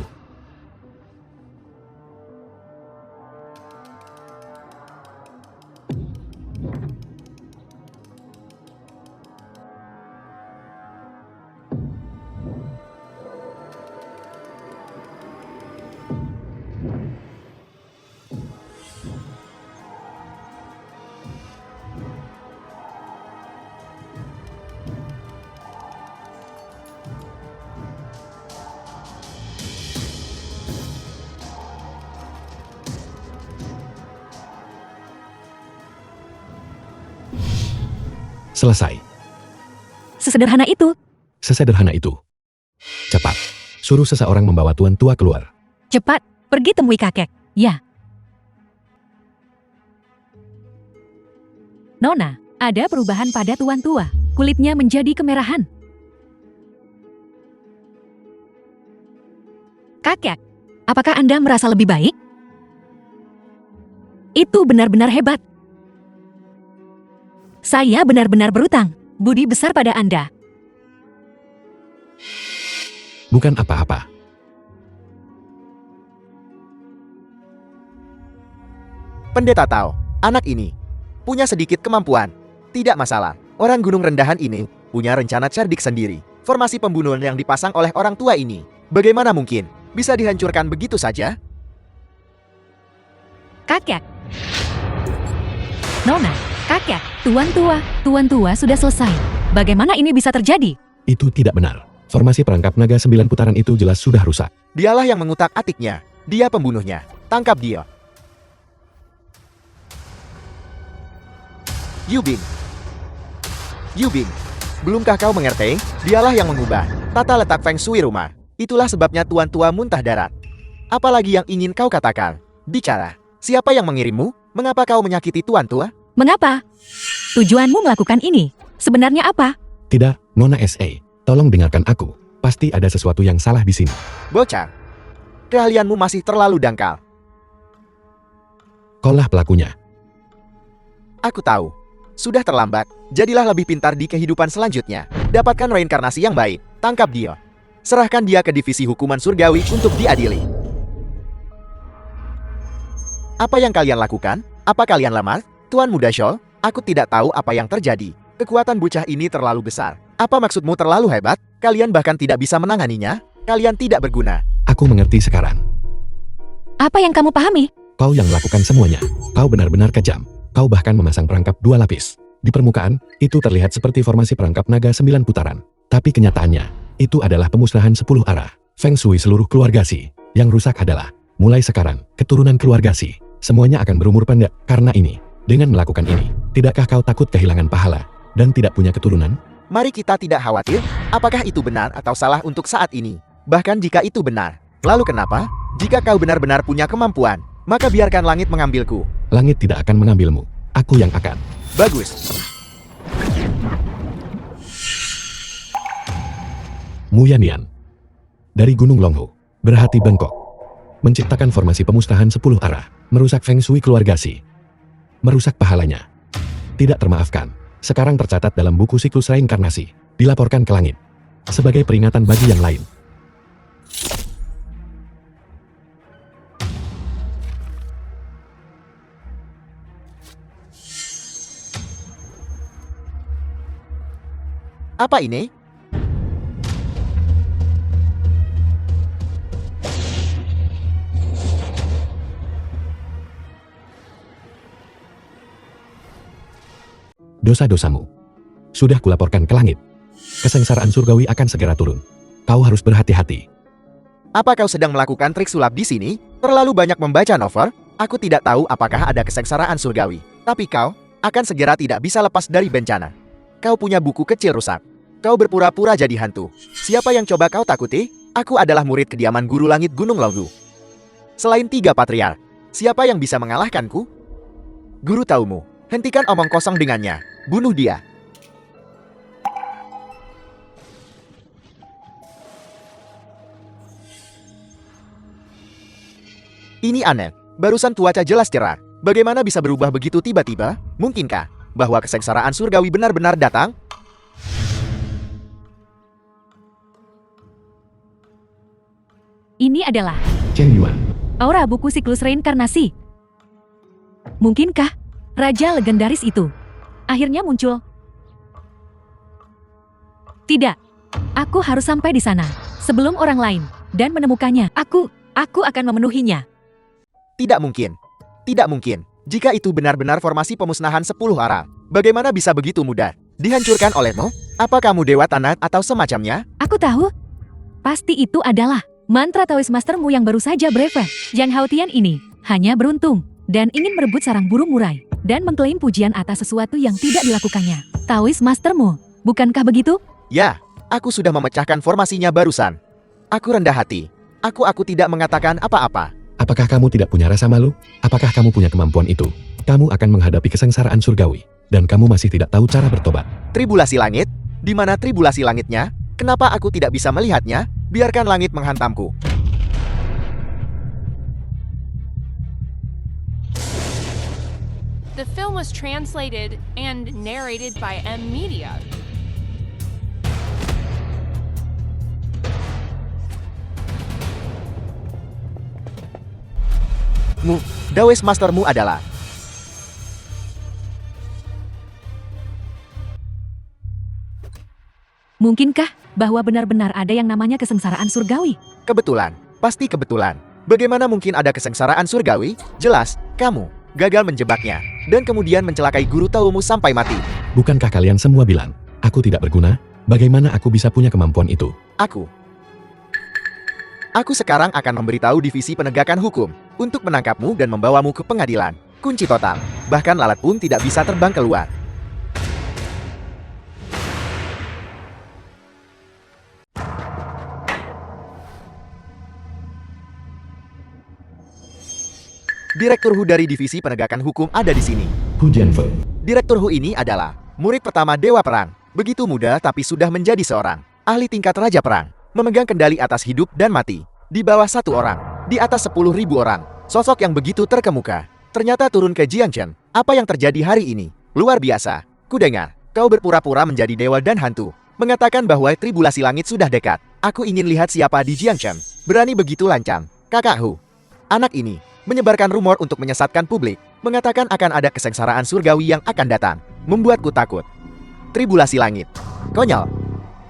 Selesai. Sesederhana itu. Sesederhana itu. Cepat. Suruh seseorang membawa tuan tua keluar. Cepat, pergi temui kakek. Ya. Nona, ada perubahan pada tuan tua. Kulitnya menjadi kemerahan. Kakek, apakah Anda merasa lebih baik? Itu benar-benar hebat. Saya benar-benar berutang budi besar pada Anda. Bukan apa-apa. Pendeta Tao, anak ini punya sedikit kemampuan. Tidak masalah. Orang gunung rendahan ini punya rencana cerdik sendiri. Formasi pembunuhan yang dipasang oleh orang tua ini, bagaimana mungkin bisa dihancurkan begitu saja? Kakek. Nona, kakek, tuan tua sudah selesai. Bagaimana ini bisa terjadi? Itu tidak benar. Formasi perangkap naga 9 putaran itu jelas sudah rusak. Dialah yang mengutak-atiknya. Dia pembunuhnya. Tangkap dia. Yubin. Yubin. Belumkah kau mengerti? Dialah yang mengubah tata letak Feng Shui rumah. Itulah sebabnya tuan tua muntah darat. Apalagi yang ingin kau katakan? Bicara. Siapa yang mengirimmu? Mengapa kau menyakiti tuan tua? Mengapa? Tujuanmu melakukan ini sebenarnya apa? Tidak, Nona S.A. Tolong dengarkan aku. Pasti ada sesuatu yang salah di sini. Bocah. Keahlianmu masih terlalu dangkal. Kaulah pelakunya. Aku tahu. Sudah terlambat. Jadilah lebih pintar di kehidupan selanjutnya. Dapatkan reinkarnasi yang baik. Tangkap dia. Serahkan dia ke divisi hukuman surgawi untuk diadili. Apa yang kalian lakukan? Apa kalian lemah? Tuan Muda Shol, aku tidak tahu apa yang terjadi. Kekuatan bocah ini terlalu besar. Apa maksudmu terlalu hebat? Kalian bahkan tidak bisa menanganinya? Kalian tidak berguna. Aku mengerti sekarang. Apa yang kamu pahami? Kau yang melakukan semuanya. Kau benar-benar kejam. Kau bahkan memasang perangkap 2 lapis. Di permukaan, itu terlihat seperti formasi perangkap naga 9 putaran. Tapi kenyataannya, itu adalah pemusnahan 10 arah. Feng Shui seluruh keluarga Si. Yang rusak adalah, mulai sekarang, keturunan keluarga Si. Semuanya akan berumur pendek. Karena ini, dengan melakukan ini, tidakkah kau takut kehilangan pahala dan tidak punya keturunan? Mari kita tidak khawatir. Apakah itu benar atau salah untuk saat ini? Bahkan jika itu benar, lalu kenapa? Jika kau benar-benar punya kemampuan, maka biarkan langit mengambilku. Langit tidak akan mengambilmu. Aku yang akan. Bagus. Muyanian. Dari Gunung Longhu, berhati bengkok. Menciptakan formasi pemusnahan 10 arah. Merusak Feng Shui keluarga Si. Merusak pahalanya. Tidak termaafkan. Sekarang tercatat dalam buku siklus reinkarnasi. Dilaporkan ke langit. Sebagai peringatan bagi yang lain. Apa ini? Dosa-dosamu sudah kulaporkan ke langit. Kesengsaraan surgawi akan segera turun. Kau harus berhati-hati. Apa kau sedang melakukan trik sulap di sini? Terlalu banyak membaca novel? Aku tidak tahu apakah ada kesengsaraan surgawi. Tapi kau akan segera tidak bisa lepas dari bencana. Kau punya buku kecil rusak. Kau berpura-pura jadi hantu. Siapa yang coba kau takuti? Aku adalah murid kediaman Guru Langit Gunung Longgu. Selain 3 patriark, siapa yang bisa mengalahkanku? Guru taumu. Hentikan omong kosong dengannya. Bunuh dia. Ini aneh. Barusan cuaca jelas cerah. Bagaimana bisa berubah begitu tiba-tiba? Mungkinkah bahwa kesengsaraan surgawi benar-benar datang? Ini adalah Chen Yuan. aura buku siklus reinkarnasi. Mungkinkah raja legendaris itu akhirnya muncul? Tidak. Aku harus sampai di sana sebelum orang lain dan menemukannya. Aku akan memenuhinya. Tidak mungkin. Tidak mungkin. Jika itu benar-benar formasi pemusnahan 10 arah, bagaimana bisa begitu mudah dihancurkan olehmu? Apa kamu dewa tanah atau semacamnya? Aku tahu. Pasti itu adalah mantra Taoist Mastermu yang baru saja brevet. Zhang Haotian ini hanya beruntung dan ingin merebut sarang burung murai dan mengklaim pujian atas sesuatu yang tidak dilakukannya. Taoist Mastermu, bukankah begitu? Ya, aku sudah memecahkan formasinya barusan. Aku rendah hati. Aku tidak mengatakan apa-apa. Apakah kamu tidak punya rasa malu? Apakah kamu punya kemampuan itu? Kamu akan menghadapi kesengsaraan surgawi, dan kamu masih tidak tahu cara bertobat. Tribulasi langit? Di mana tribulasi langitnya? Kenapa aku tidak bisa melihatnya? Biarkan langit menghantamku. The film was translated and narrated by M Media. Taoist Mastermu adalah... Mungkinkah bahwa benar-benar ada yang namanya kesengsaraan surgawi? Kebetulan. Pasti kebetulan. Bagaimana mungkin ada kesengsaraan surgawi? Jelas, kamu gagal menjebaknya, dan kemudian mencelakai guru taumu sampai mati. Bukankah kalian semua bilang, aku tidak berguna? Bagaimana aku bisa punya kemampuan itu? Aku sekarang akan memberitahu divisi penegakan hukum untuk menangkapmu dan membawamu ke pengadilan. Kunci total. Bahkan lalat pun tidak bisa terbang keluar. Direktur Hu dari divisi penegakan hukum ada di sini. Hu Jianfeng. Direktur Hu ini adalah murid pertama Dewa Perang. Begitu muda tapi sudah menjadi seorang ahli tingkat Raja Perang. Memegang kendali atas hidup dan mati. Di bawah 1 orang, di atas 10.000 orang. Sosok yang begitu terkemuka. Ternyata turun ke Jiangchen. Apa yang terjadi hari ini? Luar biasa. Kudengar, kau berpura-pura menjadi dewa dan hantu. Mengatakan bahwa tribulasi langit sudah dekat. Aku ingin lihat siapa di Jiangchen berani begitu lancang. Kakak Hu. Anak ini menyebarkan rumor untuk menyesatkan publik. Mengatakan akan ada kesengsaraan surgawi yang akan datang. Membuatku takut. Tribulasi langit. Konyol.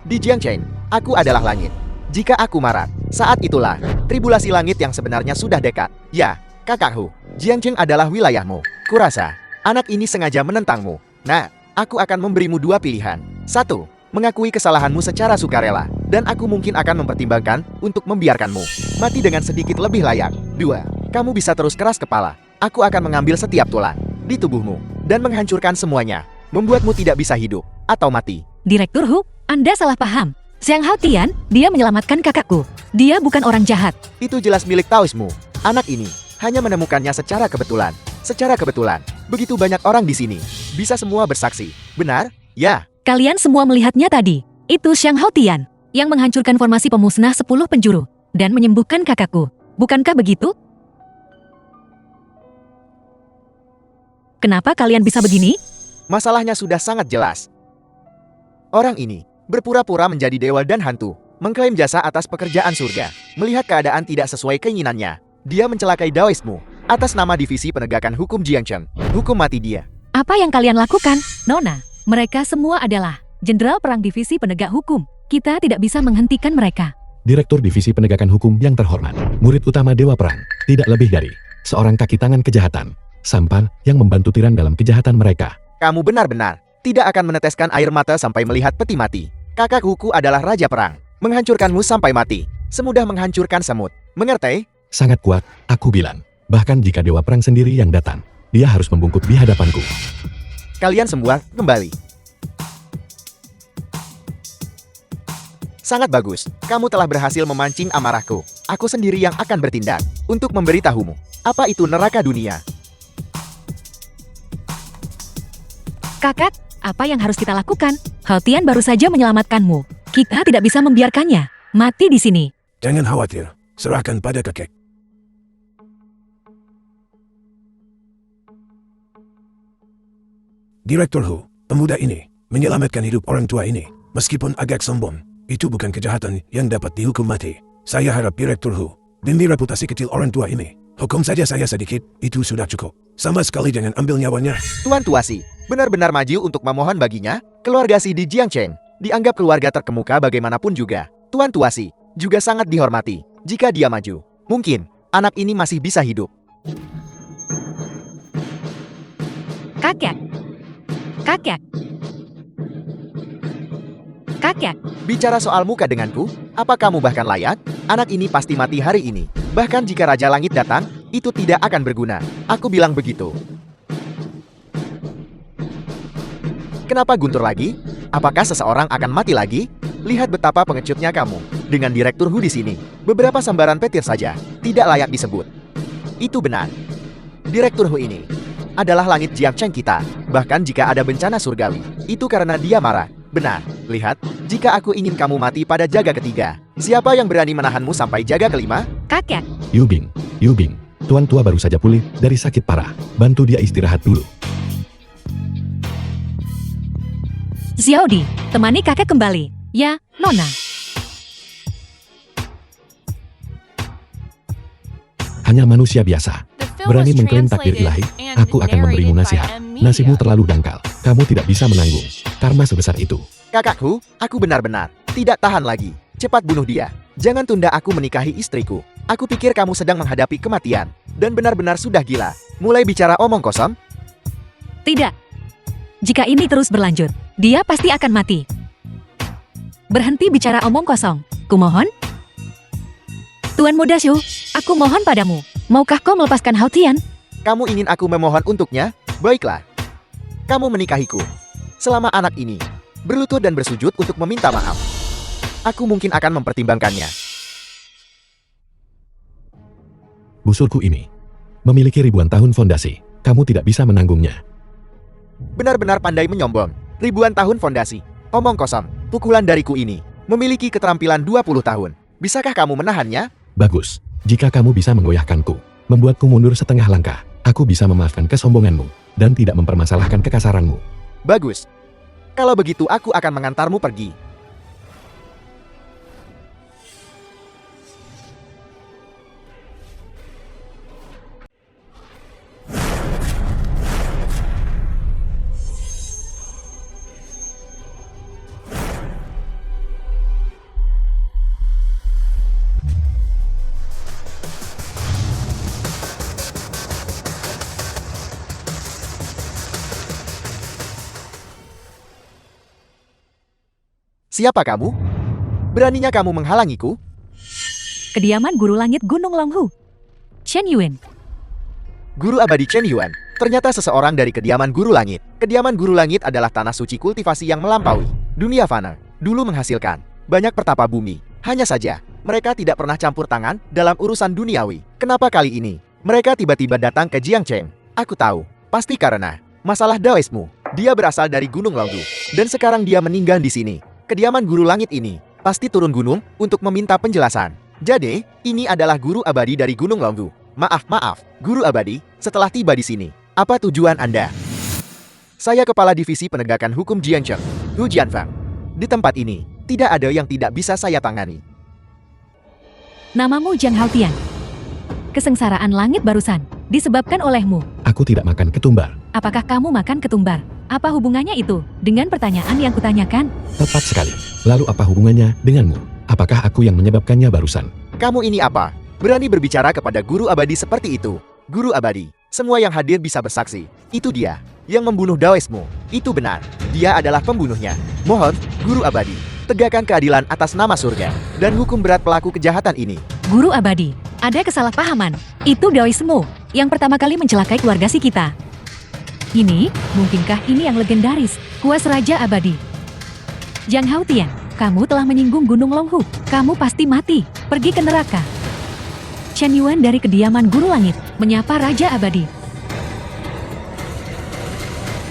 Di Jiangchen, aku adalah langit. Jika aku marah, saat itulah tribulasi langit yang sebenarnya sudah dekat. Ya, Kakak Hu, Jiangchen adalah wilayahmu. Kurasa, anak ini sengaja menentangmu. Nah, aku akan memberimu 2 pilihan. 1. Mengakui kesalahanmu secara sukarela, dan aku mungkin akan mempertimbangkan untuk membiarkanmu mati dengan sedikit lebih layak. 2. Kamu bisa terus keras kepala. Aku akan mengambil setiap tulang di tubuhmu dan menghancurkan semuanya, membuatmu tidak bisa hidup atau mati. Direktur Hu, Anda salah paham. Zhang Haotian, dia menyelamatkan kakakku. Dia bukan orang jahat. Itu jelas milik Taoismu. Anak ini hanya menemukannya secara kebetulan. Secara kebetulan, begitu banyak orang di sini. Bisa semua bersaksi. Benar? Ya. Kalian semua melihatnya tadi. Itu Zhang Haotian yang menghancurkan formasi pemusnah 10 penjuru dan menyembuhkan kakakku. Bukankah begitu? Kenapa kalian bisa begini? Masalahnya sudah sangat jelas. Orang ini berpura-pura menjadi dewa dan hantu, mengklaim jasa atas pekerjaan surga. Melihat keadaan tidak sesuai keinginannya, dia mencelakai Daoismu atas nama divisi penegakan hukum Jiangchen. Hukum mati dia. Apa yang kalian lakukan? Nona, mereka semua adalah jenderal perang divisi penegak hukum. Kita tidak bisa menghentikan mereka. Direktur Divisi Penegakan Hukum yang terhormat, murid utama Dewa Perang, tidak lebih dari seorang kaki tangan kejahatan, sampan yang membantu tiran dalam kejahatan mereka. Kamu benar-benar tidak akan meneteskan air mata sampai melihat peti mati. Kakak Huku adalah Raja Perang. Menghancurkanmu sampai mati. Semudah menghancurkan semut. Mengerti? Sangat kuat, aku bilang. Bahkan jika Dewa Perang sendiri yang datang, dia harus membungkuk di hadapanku. Kalian semua kembali. Sangat bagus. Kamu telah berhasil memancing amarahku. Aku sendiri yang akan bertindak untuk memberitahumu. Apa itu neraka dunia? Kakak, apa yang harus kita lakukan? Haltian baru saja menyelamatkanmu. Kita tidak bisa membiarkannya mati di sini. Jangan khawatir, serahkan pada kakek. Direktur Hu, pemuda ini menyelamatkan hidup orang tua ini. Meskipun agak sombong, itu bukan kejahatan yang dapat dihukum mati. Saya harap Direktur Hu, demi reputasi kecil orang tua ini, hukum saja saya sedikit, itu sudah cukup. Sama sekali jangan ambil nyawanya. Tuan Tuasi, benar-benar maju untuk memohon baginya. Keluarga si di Jiangcheng dianggap keluarga terkemuka bagaimanapun juga. Tuan Tuasi juga sangat dihormati. Jika dia maju, mungkin anak ini masih bisa hidup. Kakek. Kakek. Kakek. Bicara soal muka denganku, apa kamu bahkan layak? Anak ini pasti mati hari ini. Bahkan jika Raja Langit datang, itu tidak akan berguna. Aku bilang begitu. Kenapa guntur lagi? Apakah seseorang akan mati lagi? Lihat betapa pengecutnya kamu. Dengan Direktur Hu di sini, beberapa sambaran petir saja tidak layak disebut. Itu benar. Direktur Hu ini adalah langit Jiangcheng kita. Bahkan jika ada bencana surgawi, itu karena dia marah. Benar, lihat, jika aku ingin kamu mati pada jaga ketiga, siapa yang berani menahanmu sampai jaga kelima? Kakek. Yubing, Yubing, tuan tua baru saja pulih dari sakit parah. Bantu dia istirahat dulu. Xiaodi, temani kakek kembali. Ya, Nona. Hanya manusia biasa. The film Berani was mengklaim takdir translated ilahi, and aku akan memberimu narrated by nasihat. Amelia. Nasibmu terlalu dangkal. Kamu tidak bisa menanggung karma sebesar itu. Kakakku, aku benar-benar tidak tahan lagi. Cepat bunuh dia. Jangan tunda aku menikahi istriku. Aku pikir kamu sedang menghadapi kematian. Dan benar-benar sudah gila. Mulai bicara omong kosong? Tidak. Jika ini terus berlanjut, dia pasti akan mati. Berhenti bicara omong kosong. Kumohon. Tuan Muda Shu, aku mohon padamu. Maukah kau melepaskan Haltian? Kamu ingin aku memohon untuknya? Baiklah. Kamu menikahiku. Selama anak ini berlutut dan bersujud untuk meminta maaf. Aku mungkin akan mempertimbangkannya. Busurku ini memiliki ribuan tahun fondasi. Kamu tidak bisa menanggungnya. Benar-benar pandai menyombong. Ribuan tahun fondasi. Omong kosong. Pukulan dariku ini memiliki keterampilan 20 tahun. Bisakah kamu menahannya? Bagus. Jika kamu bisa menggoyahkanku, membuatku mundur setengah langkah, aku bisa memaafkan kesombonganmu dan tidak mempermasalahkan kekasaranmu. Bagus. Kalau begitu aku akan mengantarmu pergi. Siapa kamu? Beraninya kamu menghalangiku? Kediaman Guru Langit Gunung Longhu. Chen Yuan. Guru abadi Chen Yuan, ternyata seseorang dari kediaman Guru Langit. Kediaman Guru Langit adalah tanah suci kultivasi yang melampaui dunia fana. Dulu menghasilkan banyak pertapa bumi. Hanya saja, mereka tidak pernah campur tangan dalam urusan duniawi. Kenapa kali ini mereka tiba-tiba datang ke Jiangcheng? Aku tahu, pasti karena masalah Daoismu. Dia berasal dari Gunung Longhu, dan sekarang dia meninggal di sini. Kediaman Guru Langit ini pasti turun gunung untuk meminta penjelasan. Jadi, ini adalah guru abadi dari Gunung Longhu. Maaf, guru abadi, setelah tiba di sini, apa tujuan Anda? Saya Kepala Divisi Penegakan Hukum Jiangcheng, Hu Jianfang. Di tempat ini, tidak ada yang tidak bisa saya tangani. Namamu Jiang Haltian. Kesengsaraan langit barusan disebabkan olehmu. Aku tidak makan ketumbar. Apakah kamu makan ketumbar? Apa hubungannya itu dengan pertanyaan yang kutanyakan? Tepat sekali. Lalu apa hubungannya denganmu? Apakah aku yang menyebabkannya barusan? Kamu ini apa? Berani berbicara kepada guru abadi seperti itu? Guru abadi, semua yang hadir bisa bersaksi. Itu dia yang membunuh Daoismu. Itu benar. Dia adalah pembunuhnya. Mohon, guru abadi, tegakkan keadilan atas nama surga dan hukum berat pelaku kejahatan ini. Guru abadi, ada kesalahpahaman. Itu Daoismu yang pertama kali mencelakai keluarga si kita. Ini, mungkinkah ini yang legendaris, kuas Raja Abadi? Jiang Haotian, kamu telah menyinggung Gunung Longhu. Kamu pasti mati. Pergi ke neraka. Chen Yuan dari kediaman Guru Langit, menyapa Raja Abadi.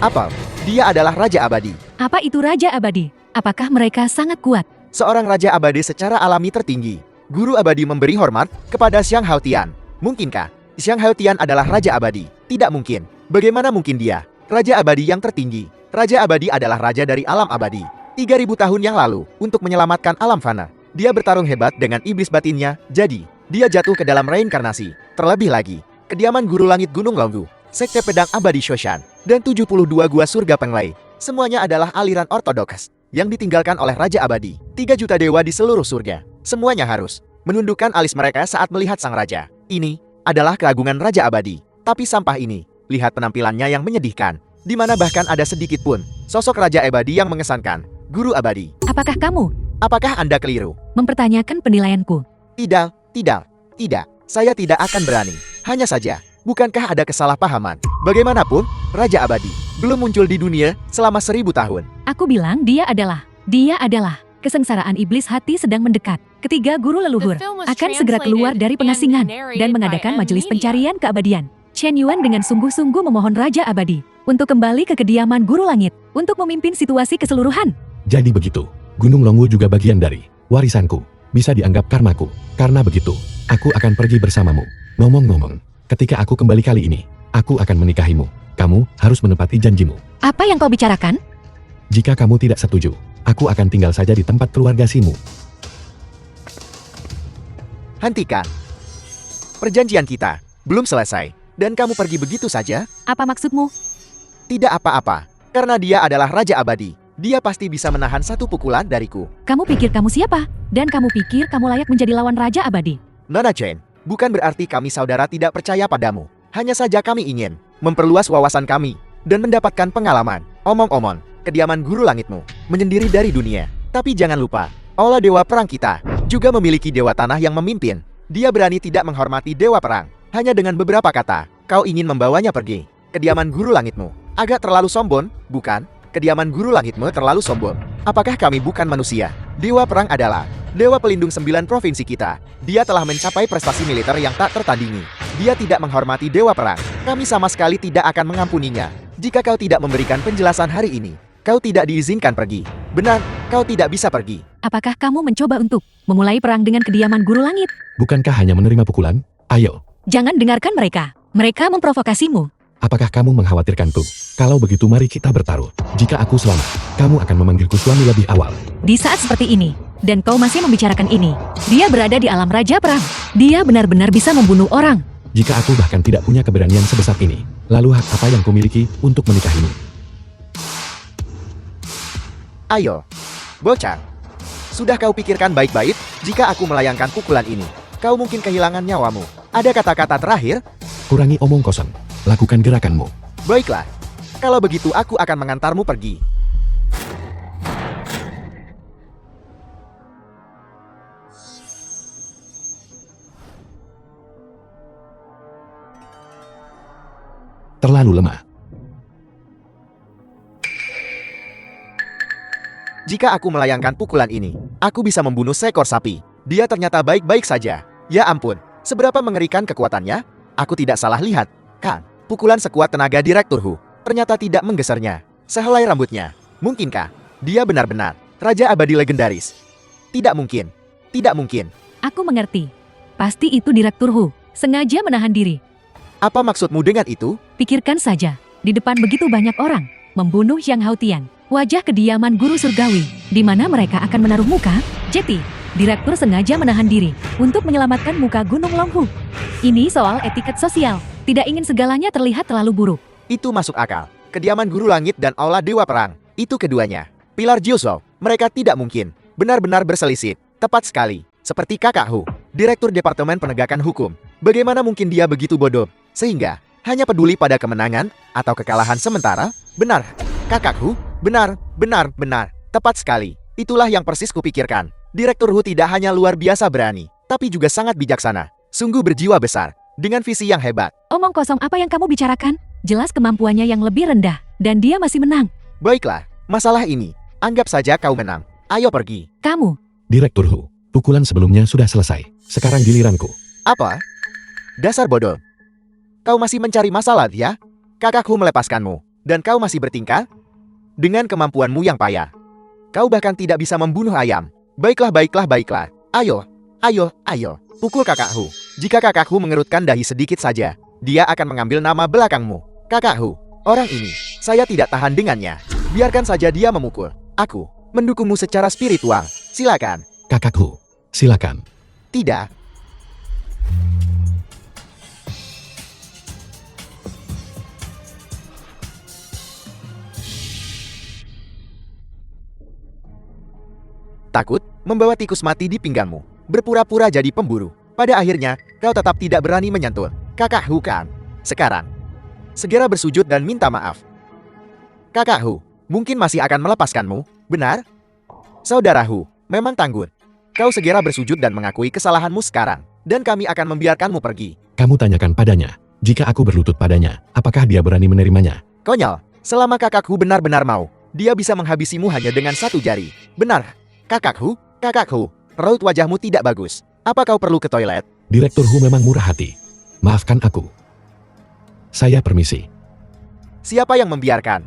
Apa? Dia adalah Raja Abadi. Apa itu Raja Abadi? Apakah mereka sangat kuat? Seorang Raja Abadi secara alami tertinggi. Guru Abadi memberi hormat kepada Xiang Haotian. Mungkinkah Xiang Haotian adalah Raja Abadi? Tidak mungkin. Bagaimana mungkin dia? Raja Abadi yang tertinggi. Raja Abadi adalah raja dari alam abadi. 3000 tahun yang lalu, untuk menyelamatkan alam fana. Dia bertarung hebat dengan iblis batinnya, jadi dia jatuh ke dalam reinkarnasi. Terlebih lagi, kediaman Guru Langit Gunung Longhu, Sekte Pedang Abadi Shoshan, dan 72 gua surga Penglai. Semuanya adalah aliran ortodoks yang ditinggalkan oleh Raja Abadi. 3 juta dewa di seluruh surga. Semuanya harus menundukkan alis mereka saat melihat sang raja. Ini adalah keagungan Raja Abadi. Tapi sampah ini, lihat penampilannya yang menyedihkan, di mana bahkan ada sedikit pun sosok Raja Abadi yang mengesankan. Guru Abadi, Apakah kamu apakah Anda keliru? mempertanyakan penilaianku? Tidak. Saya tidak akan berani. Hanya saja, bukankah ada kesalahpahaman? Bagaimanapun, Raja Abadi belum muncul di dunia selama 1000 tahun. Aku bilang dia adalah. Kesengsaraan iblis hati sedang mendekat. Ketiga guru leluhur akan segera keluar dari pengasingan dan mengadakan majelis pencarian keabadian. Chen Yuan dengan sungguh-sungguh memohon Raja Abadi untuk kembali ke kediaman Guru Langit untuk memimpin situasi keseluruhan. Jadi begitu, Gunung Longwu juga bagian dari warisanku. Bisa dianggap karmaku. Karena begitu, aku akan pergi bersamamu. Ngomong-ngomong, ketika aku kembali kali ini, aku akan menikahimu. Kamu harus menepati janjimu. Apa yang kau bicarakan? Jika kamu tidak setuju, aku akan tinggal saja di tempat keluarga Simu. Hentikan. Perjanjian kita belum selesai, dan kamu pergi begitu saja? Apa maksudmu? Tidak apa-apa, karena dia adalah Raja Abadi. Dia pasti bisa menahan satu pukulan dariku. Kamu pikir kamu siapa? Dan kamu pikir kamu layak menjadi lawan Raja Abadi? Nona Chen, bukan berarti kami saudara tidak percaya padamu. Hanya saja kami ingin memperluas wawasan kami dan mendapatkan pengalaman. Omong-omong, kediaman Guru Langitmu menyendiri dari dunia. Tapi jangan lupa, Allah Dewa Perang kita juga memiliki Dewa Tanah yang memimpin. Dia berani tidak menghormati Dewa Perang. Hanya dengan beberapa kata, kau ingin membawanya pergi. Kediaman Guru Langitmu agak terlalu sombong, bukan? Kediaman Guru Langitmu terlalu sombong. Apakah kami bukan manusia? Dewa Perang adalah Dewa Pelindung 9 provinsi kita. Dia telah mencapai prestasi militer yang tak tertandingi. Dia tidak menghormati Dewa Perang. Kami sama sekali tidak akan mengampuninya. Jika kau tidak memberikan penjelasan hari ini, kau tidak diizinkan pergi. Benar, kau tidak bisa pergi. Apakah kamu mencoba untuk memulai perang dengan kediaman Guru Langit? Bukankah hanya menerima pukulan? Ayo, Jangan dengarkan mereka. Mereka memprovokasimu. apakah kamu mengkhawatirkanku? Kalau begitu mari kita bertaruh. Jika aku selamat, kamu akan memanggilku suami lebih awal. Di saat seperti ini, dan kau masih membicarakan ini, dia berada di alam Raja Perang. Dia benar-benar bisa membunuh orang. Jika aku bahkan tidak punya keberanian sebesar ini, lalu hak apa yang kumiliki untuk menikahimu? Ayo, bocah. Sudah kau pikirkan baik-baik? Jika aku melayangkan pukulan ini, kau mungkin kehilangan nyawamu. Ada kata-kata terakhir? Kurangi omong kosong. Lakukan gerakanmu. Baiklah. Kalau begitu aku akan mengantarmu pergi. Terlalu lemah. Jika aku melayangkan pukulan ini, aku bisa membunuh seekor sapi. Dia ternyata baik-baik saja. Ya ampun, seberapa mengerikan kekuatannya? Aku tidak salah lihat, kan? Pukulan sekuat tenaga Direktur Hu ternyata tidak menggesernya sehelai rambutnya. Mungkinkah dia benar-benar Raja Abadi legendaris? Tidak mungkin. Tidak mungkin. Aku mengerti. Pasti itu Direktur Hu sengaja menahan diri. Apa maksudmu dengan itu? Pikirkan saja, di depan begitu banyak orang, membunuh Xiang Haotian, wajah kediaman guru surgawi, di mana mereka akan menaruh muka. Jadi, Direktur sengaja menahan diri untuk menyelamatkan muka Gunung Longhu. Ini soal etiket sosial, tidak ingin segalanya terlihat terlalu buruk. Itu masuk akal. Kediaman Guru Langit dan Aula Dewa Perang. Itu keduanya. Pilar Jiuso, mereka tidak mungkin benar-benar berselisih. Tepat sekali. Seperti Kakak Hu, Direktur Departemen Penegakan Hukum. Bagaimana mungkin dia begitu bodoh? Sehingga hanya peduli pada kemenangan atau kekalahan sementara? Benar, Kakak Hu, benar. Tepat sekali. Itulah yang persis kupikirkan. Direktur Hu tidak hanya luar biasa berani, tapi juga sangat bijaksana. Sungguh berjiwa besar, dengan visi yang hebat. Omong kosong apa yang kamu bicarakan? Jelas kemampuannya yang lebih rendah, dan dia masih menang. Baiklah, masalah ini, anggap saja kau menang. Ayo pergi. Kamu, Direktur Hu, pukulan sebelumnya sudah selesai. Sekarang giliranku. Apa? Dasar bodoh. Kau masih mencari masalah, ya? Kakakku melepaskanmu, dan kau masih bertingkah? Dengan kemampuanmu yang payah. Kau bahkan tidak bisa membunuh ayam. Baiklah, baiklah, baiklah. Ayo, ayo, ayo. Pukul kakakku. Jika kakakku mengerutkan dahi sedikit saja, dia akan mengambil nama belakangmu. Kakakku, orang ini, saya tidak tahan dengannya. Biarkan saja dia memukul. Aku mendukungmu secara spiritual. Silakan. Kakakku, silakan. Tidak. Takut membawa tikus mati di pinggangmu. Berpura-pura jadi pemburu. Pada akhirnya, kau tetap tidak berani menyentuh kakakku kan? Sekarang, segera bersujud dan minta maaf. Kakakku, mungkin masih akan melepaskanmu, benar? Saudaraku, memang tangguh. Kau segera bersujud dan mengakui kesalahanmu sekarang, dan kami akan membiarkanmu pergi. Kamu tanyakan padanya. Jika aku berlutut padanya, apakah dia berani menerimanya? Konyol, selama kakakku benar-benar mau, dia bisa menghabisimu hanya dengan satu jari. Benar, kakakku, raut wajahmu tidak bagus. Apa kau perlu ke toilet? Direktur Hu memang murah hati. Maafkan aku. Saya permisi. Siapa yang membiarkan?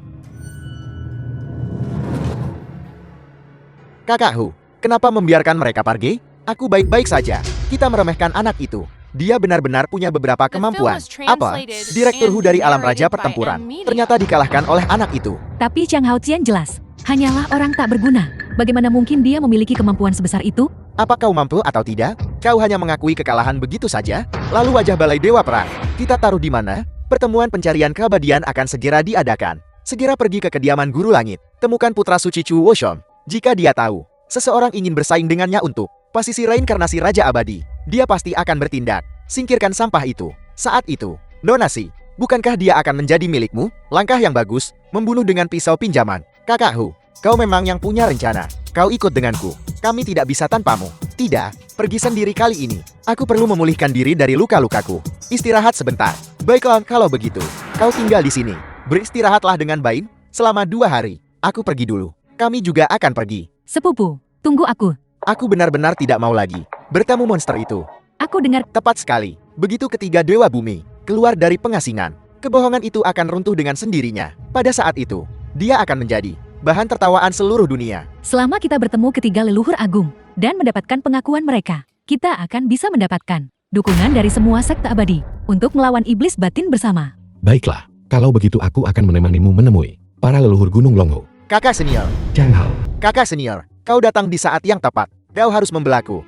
Kakakku, kenapa membiarkan mereka pergi? Aku baik-baik saja. Kita meremehkan anak itu. Dia benar-benar punya beberapa kemampuan. Apa? Direktur Hu dari alam raja pertempuran ternyata dikalahkan oleh anak itu. tapi Chang Hao Qian jelas, hanyalah orang tak berguna. Bagaimana mungkin dia memiliki kemampuan sebesar itu? Apa kau mampu atau tidak? Kau hanya mengakui kekalahan begitu saja? Lalu wajah balai dewa perang, kita taruh di mana? Pertemuan pencarian keabadian akan segera diadakan. Segera pergi ke kediaman Guru Langit. Temukan putra suci Chu Woshom. Jika dia tahu, seseorang ingin bersaing dengannya untuk posisi reinkarnasi Raja Abadi, dia pasti akan bertindak. Singkirkan sampah itu. Saat itu, donasi. Bukankah dia akan menjadi milikmu? Langkah yang bagus, membunuh dengan pisau pinjaman. Kakakku, kau memang yang punya rencana. Kau ikut denganku. Kami tidak bisa tanpamu. Tidak, pergi sendiri kali ini. Aku perlu memulihkan diri dari luka-lukaku. Istirahat sebentar. Baiklah, kalau begitu, kau tinggal di sini. Beristirahatlah dengan baik selama 2 hari. Aku pergi dulu. Kami juga akan pergi. Sepupu, tunggu aku. Aku benar-benar tidak mau lagi bertemu monster itu. Aku dengar Tepat sekali. Begitu ketiga Dewa Bumi keluar dari pengasingan, kebohongan itu akan runtuh dengan sendirinya. Pada saat itu, dia akan menjadi bahan tertawaan seluruh dunia. selama kita bertemu ketiga leluhur agung dan mendapatkan pengakuan mereka, kita akan bisa mendapatkan dukungan dari semua sekte abadi untuk melawan iblis batin bersama. Baiklah, kalau begitu aku akan menemanimu menemui para leluhur Gunung Longhu. Kakak senior, Chang Hao. kakak senior, kau datang di saat yang tepat. Kau harus membelaku.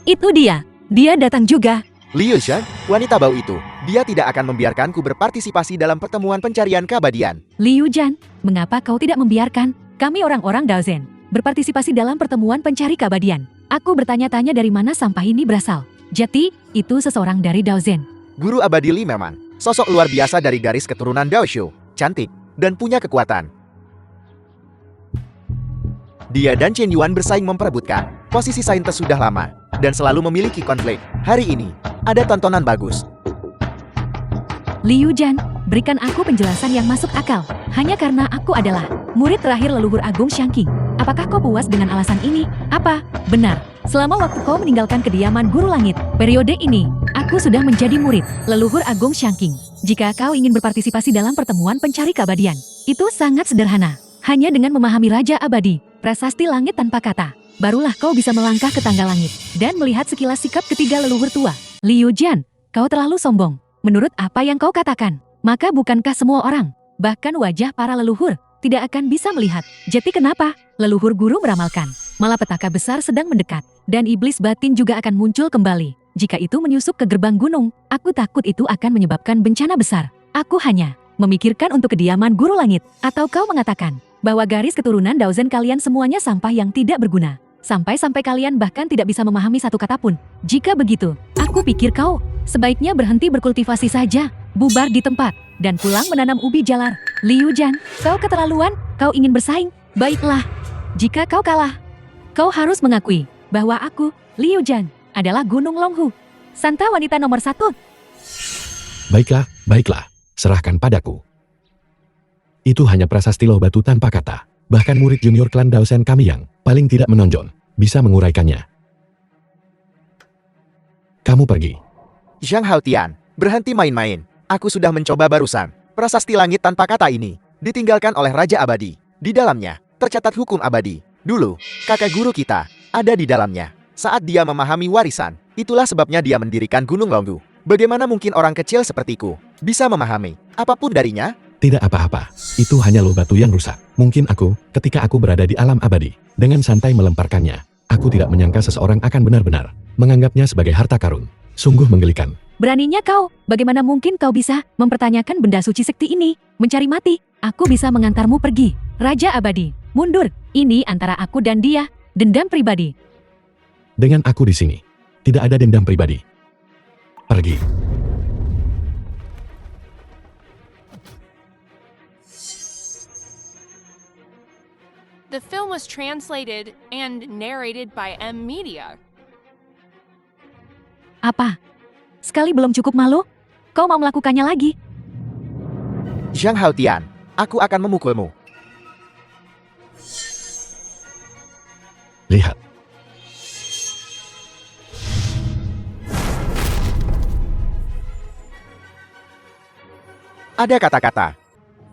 Itu dia datang juga. Liu Shan, wanita bau itu, dia tidak akan membiarkanku berpartisipasi dalam pertemuan pencarian keabadian. Liu Jan, mengapa kau tidak membiarkan kami orang-orang Daozen berpartisipasi dalam pertemuan pencari keabadian? Aku bertanya-tanya dari mana sampah ini berasal. Jadi, itu seseorang dari Daozen. Guru Abadi Li memang sosok luar biasa dari garis keturunan Daoshu, cantik, dan punya kekuatan. Dia dan Chen Yuan bersaing memperebutkan posisi saintes sudah lama, dan selalu memiliki konflik. Hari ini, ada tontonan bagus. Liu Jan, berikan aku penjelasan yang masuk akal. Hanya karena aku adalah murid terakhir leluhur agung Shangqing. Apakah kau puas dengan alasan ini? Apa? Benar. Selama waktu kau meninggalkan kediaman Guru Langit, periode ini, aku sudah menjadi murid leluhur agung Shangqing. Jika kau ingin berpartisipasi dalam pertemuan pencari keabadian, itu sangat sederhana. Hanya dengan memahami Raja Abadi, prasasti langit tanpa kata, barulah kau bisa melangkah ke tangga langit dan melihat sekilas sikap ketiga leluhur tua. Liu Jan, kau terlalu sombong. Menurut apa yang kau katakan, maka bukankah semua orang, bahkan wajah para leluhur, tidak akan bisa melihat? Jadi kenapa? Leluhur guru meramalkan, malapetaka besar sedang mendekat, dan iblis batin juga akan muncul kembali. Jika itu menyusup ke gerbang gunung, aku takut itu akan menyebabkan bencana besar. Aku hanya memikirkan untuk kediaman Guru Langit. Atau kau mengatakan bahwa garis keturunan Daozen kalian semuanya sampah yang tidak berguna. Sampai-sampai kalian bahkan tidak bisa memahami satu kata pun. Jika begitu, aku pikir kau sebaiknya berhenti berkultivasi saja, bubar di tempat, dan pulang menanam ubi jalar. Liu Jan, kau keterlaluan, kau ingin bersaing? Baiklah, jika kau kalah, kau harus mengakui bahwa aku, Liu Jan, adalah Gunung Longhu, Santa wanita nomor 1. Baiklah, baiklah. Serahkan padaku. Itu hanya prasasti loh batu tanpa kata. Bahkan murid junior klan Daosen kami yang paling tidak menonjol bisa menguraikannya. Kamu pergi. Zhang Haotian, berhenti main-main. Aku sudah mencoba barusan. Prasasti langit tanpa kata ini ditinggalkan oleh Raja Abadi. Di dalamnya tercatat hukum abadi. Dulu, kakek guru kita ada di dalamnya. Saat dia memahami warisan, itulah sebabnya dia mendirikan Gunung Longgu. Bagaimana mungkin orang kecil sepertiku bisa memahami apapun darinya? Tidak apa-apa. Itu hanya loh batu yang rusak. Mungkin aku, ketika aku berada di alam abadi, dengan santai melemparkannya, aku tidak menyangka seseorang akan benar-benar menganggapnya sebagai harta karun. Sungguh menggelikan. Beraninya kau, bagaimana mungkin kau bisa mempertanyakan benda suci sekti ini? Mencari mati, aku bisa mengantarmu pergi. Raja Abadi, mundur. Ini antara aku dan dia, dendam pribadi. Dengan aku di sini, tidak ada dendam pribadi. Pergi. The film was translated and narrated by M Media. Apa? Sekali belum cukup malu? Kau mau melakukannya lagi? Zhang Haotian, aku akan memukulmu. Lihat. Ada kata-kata.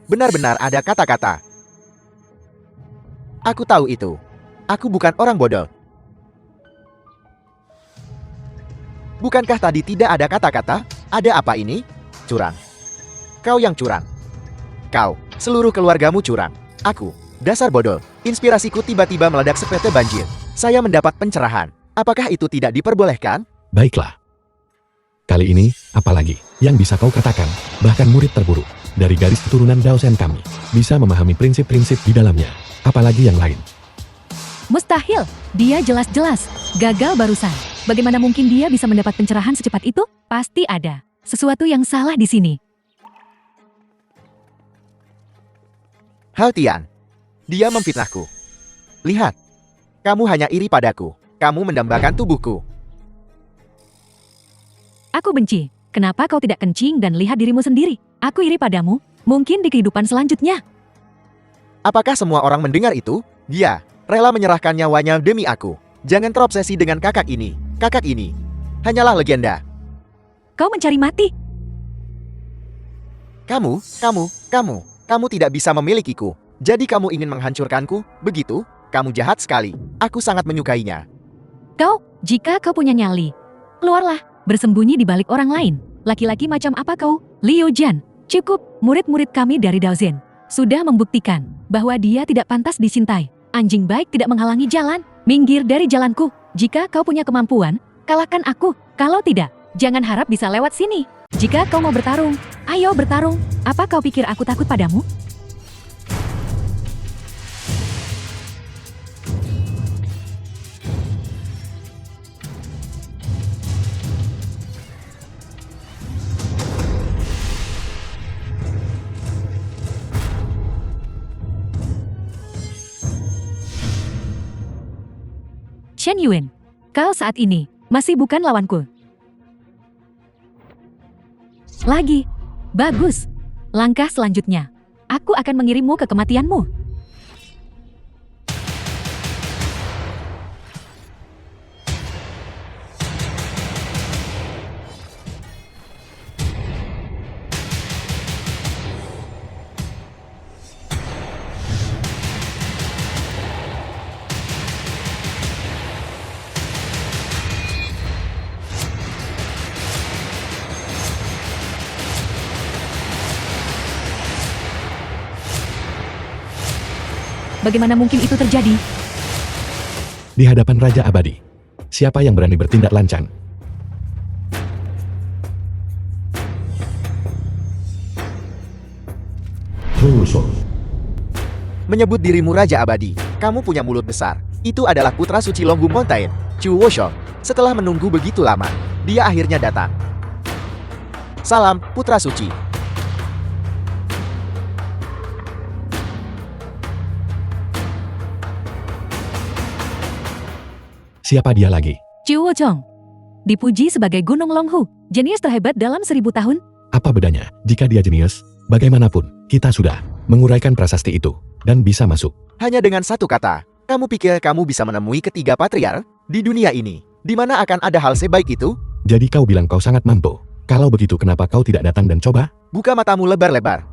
Benar-benar ada kata-kata. Aku tahu itu. Aku bukan orang bodoh. Bukankah tadi tidak ada kata-kata? Ada apa ini? Curang. Kau yang curang. Kau, seluruh keluargamu curang. Aku, dasar bodoh. Inspirasiku tiba-tiba meledak seperti banjir. Saya mendapat pencerahan. Apakah itu tidak diperbolehkan? Baiklah. Kali ini, apalagi yang bisa kau katakan, bahkan murid terburuk dari garis keturunan Daosen kami bisa memahami prinsip-prinsip di dalamnya, apalagi yang lain. Mustahil, dia jelas-jelas gagal barusan. Bagaimana mungkin dia bisa mendapat pencerahan secepat itu? Pasti ada sesuatu yang salah di sini. Haotian, dia memfitnahku. Lihat, kamu hanya iri padaku. Kamu mendambakan tubuhku. Aku benci. Kenapa kau tidak kencing dan lihat dirimu sendiri? Aku iri padamu. Mungkin di kehidupan selanjutnya. Apakah semua orang mendengar itu? Dia rela menyerahkan nyawanya demi aku. Jangan terobsesi dengan kakak ini. Kakak ini hanyalah legenda. Kau mencari mati. Kamu tidak bisa memilikiku. Jadi kamu ingin menghancurkanku, begitu? Kamu jahat sekali. Aku sangat menyukainya. Kau, jika kau punya nyali, keluarlah, bersembunyi di balik orang lain. Laki-laki macam apa kau? Liu Jian, cukup, murid-murid kami dari Daozen sudah membuktikan bahwa dia tidak pantas dicintai. Anjing baik tidak menghalangi jalan. Minggir dari jalanku. Jika kau punya kemampuan, kalahkan aku. Kalau tidak, jangan harap bisa lewat sini. Jika kau mau bertarung, ayo bertarung. Apa kau pikir aku takut padamu? Chen Yuan, kau saat ini masih bukan lawanku. Lagi. Bagus. Langkah selanjutnya. Aku akan mengirimmu ke kematianmu. Bagaimana mungkin itu terjadi? Di hadapan Raja Abadi, siapa yang berani bertindak lancang? Menyebut dirimu Raja Abadi, kamu punya mulut besar. Itu adalah putra suci Longgu Mountain, Chu Woshong. Setelah menunggu begitu lama, dia akhirnya datang. Salam, putra suci. Siapa dia lagi? Chu Wochong. Dipuji sebagai Gunung Longhu, jenius terhebat dalam 1000 tahun. Apa bedanya jika dia jenius? Bagaimanapun, kita sudah menguraikan prasasti itu dan bisa masuk. Hanya dengan satu kata, kamu pikir kamu bisa menemui ketiga patriark di dunia ini, di mana akan ada hal sebaik itu? Jadi kau bilang kau sangat mampu. Kalau begitu kenapa kau tidak datang dan coba? Buka matamu lebar-lebar.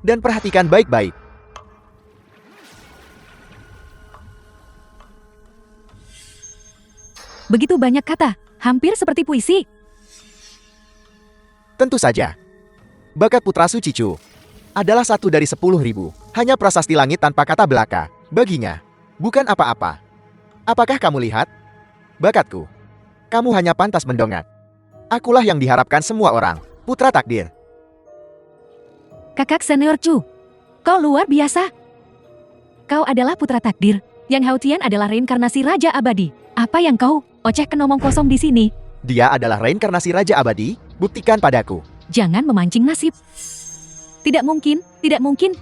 Dan perhatikan baik-baik. Begitu banyak kata, hampir seperti puisi. Tentu saja. Bakat Putra Suci Chu adalah satu dari 10.000. Hanya prasasti langit tanpa kata belaka. Baginya, bukan apa-apa. Apakah kamu lihat? Bakatku. Kamu hanya pantas mendongak. Akulah yang diharapkan semua orang. Putra takdir. Kakak senior Chu, kau luar biasa. Kau adalah putra takdir. Yang Haotian adalah reinkarnasi Raja Abadi. Apa yang kau ocehkan omong kosong di sini? Dia adalah reinkarnasi Raja Abadi. Buktikan padaku. Jangan memancing nasib. Tidak mungkin, tidak mungkin.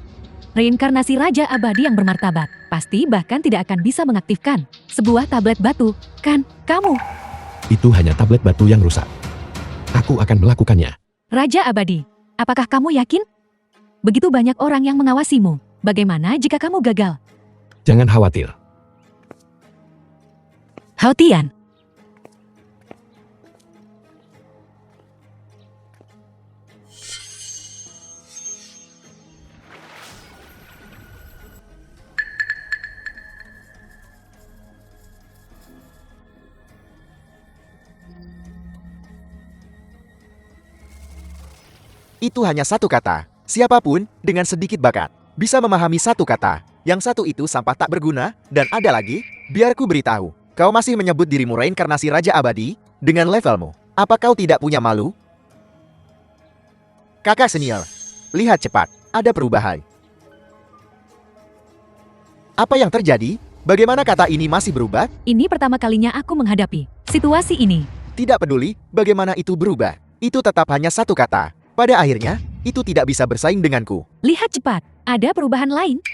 Reinkarnasi Raja Abadi yang bermartabat pasti bahkan tidak akan bisa mengaktifkan sebuah tablet batu, kan, kamu? Itu hanya tablet batu yang rusak. Aku akan melakukannya. Raja Abadi, apakah kamu yakin? Begitu banyak orang yang mengawasimu. Bagaimana jika kamu gagal? Jangan khawatir. Haotian, Itu hanya satu kata. Siapapun dengan sedikit bakat bisa memahami satu kata. Yang satu itu sampah tak berguna, dan ada lagi, biar ku beritahu. Kau masih menyebut dirimu reinkarnasi Raja Abadi dengan levelmu. Apa kau tidak punya malu? Kakak senior, lihat cepat, ada perubahan. Apa yang terjadi? Bagaimana kata ini masih berubah? ini pertama kalinya aku menghadapi situasi ini. Tidak peduli bagaimana itu berubah. Itu tetap hanya satu kata. Pada akhirnya, itu tidak bisa bersaing denganku. Lihat cepat, ada perubahan lain.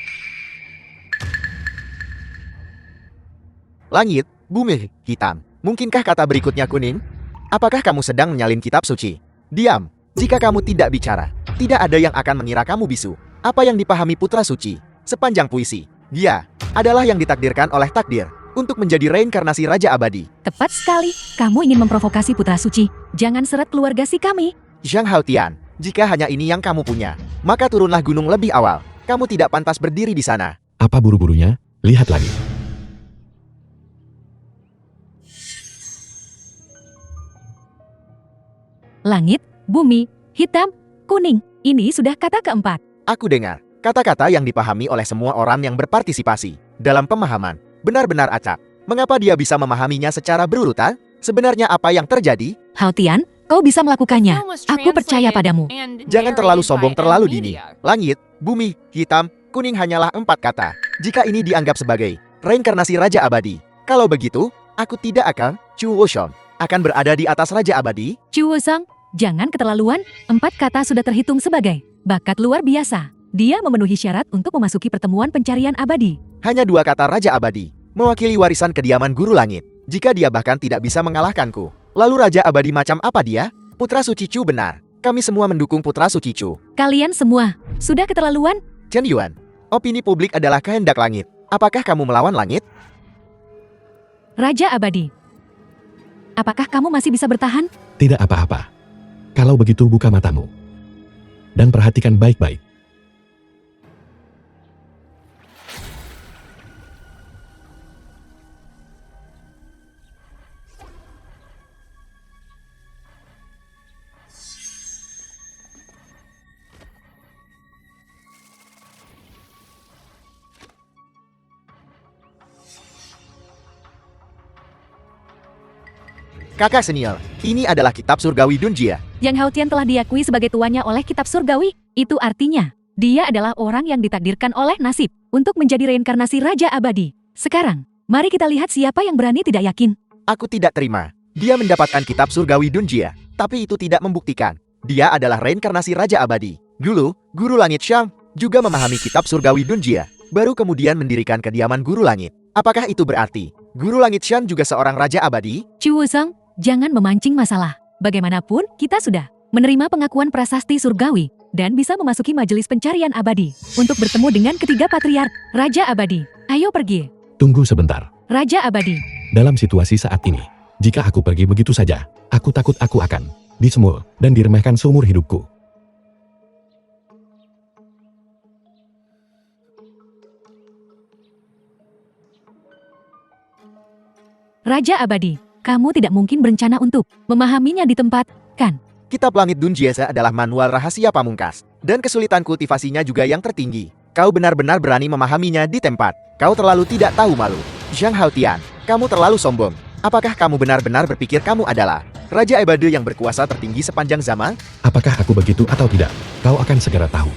Langit, bumi, hitam. Mungkinkah kata berikutnya kuning? Apakah kamu sedang menyalin kitab suci? Diam. Jika kamu tidak bicara, tidak ada yang akan mengira kamu bisu. Apa yang dipahami putra suci sepanjang puisi? Dia adalah yang ditakdirkan oleh takdir untuk menjadi reinkarnasi Raja Abadi. Tepat sekali, kamu ingin memprovokasi putra suci. Jangan seret keluarga si kami. Zhang Haotian, jika hanya ini yang kamu punya, maka turunlah gunung lebih awal. Kamu tidak pantas berdiri di sana. Apa buru-burunya? Lihat lagi. Langit, bumi, hitam, kuning. Ini sudah kata keempat. Aku dengar kata-kata yang dipahami oleh semua orang yang berpartisipasi dalam pemahaman benar-benar acak. Mengapa dia bisa memahaminya secara berurutan? Sebenarnya apa yang terjadi? Haotian, kau bisa melakukannya. Film was Aku percaya translated padamu. and Jangan terlalu narrated sombong by terlalu M dini. Media. Langit, bumi, hitam, kuning hanyalah 4 kata. Jika ini dianggap sebagai reinkarnasi Raja Abadi. Kalau begitu, aku tidak akan, Chu Woshon, akan berada di atas Raja Abadi. Chu Wusong, jangan keterlaluan. 4 kata sudah terhitung sebagai bakat luar biasa. Dia memenuhi syarat untuk memasuki pertemuan pencarian abadi. Hanya 2 kata Raja Abadi, mewakili warisan kediaman Guru Langit. Jika dia bahkan tidak bisa mengalahkanku, lalu Raja Abadi macam apa dia? Putra Suci Chu benar. Kami semua mendukung Putra Suci Chu. Kalian semua, sudah keterlaluan? Chen Yuan, opini publik adalah kehendak langit. Apakah kamu melawan langit? Raja Abadi. Apakah kamu masih bisa bertahan? Tidak apa-apa. Kalau begitu buka matamu. Dan perhatikan baik-baik. Kakak senior, ini adalah kitab surgawi Dunjia. Yang Haotian telah diakui sebagai tuannya oleh kitab surgawi. Itu artinya, dia adalah orang yang ditakdirkan oleh nasib untuk menjadi reinkarnasi Raja Abadi. Sekarang, mari kita lihat siapa yang berani tidak yakin. Aku tidak terima. Dia mendapatkan kitab surgawi Dunjia, tapi itu tidak membuktikan. Dia adalah reinkarnasi Raja Abadi. Dulu, Guru Langit Shang juga memahami kitab surgawi Dunjia, baru kemudian mendirikan kediaman Guru Langit. Apakah itu berarti Guru Langit Shang juga seorang Raja Abadi? Chu Wusong, jangan memancing masalah. Bagaimanapun, kita sudah menerima pengakuan prasasti surgawi, dan bisa memasuki majelis pencarian abadi untuk bertemu dengan ketiga patriark, Raja Abadi. Ayo pergi. Tunggu sebentar. Raja Abadi. Dalam situasi saat ini, jika aku pergi begitu saja, aku takut aku akan disemul dan diremehkan seumur hidupku. Raja Abadi, kamu tidak mungkin berencana untuk memahaminya di tempat, kan? Kitab Langit Dunjiesa adalah manual rahasia pamungkas, dan kesulitan kultivasinya juga yang tertinggi. Kau benar-benar berani memahaminya di tempat. Kau terlalu tidak tahu malu. Zhang Haotian, kamu terlalu sombong. Apakah kamu benar-benar berpikir kamu adalah Raja Ebade yang berkuasa tertinggi sepanjang zaman? Apakah aku begitu atau tidak? Kau akan segera tahu.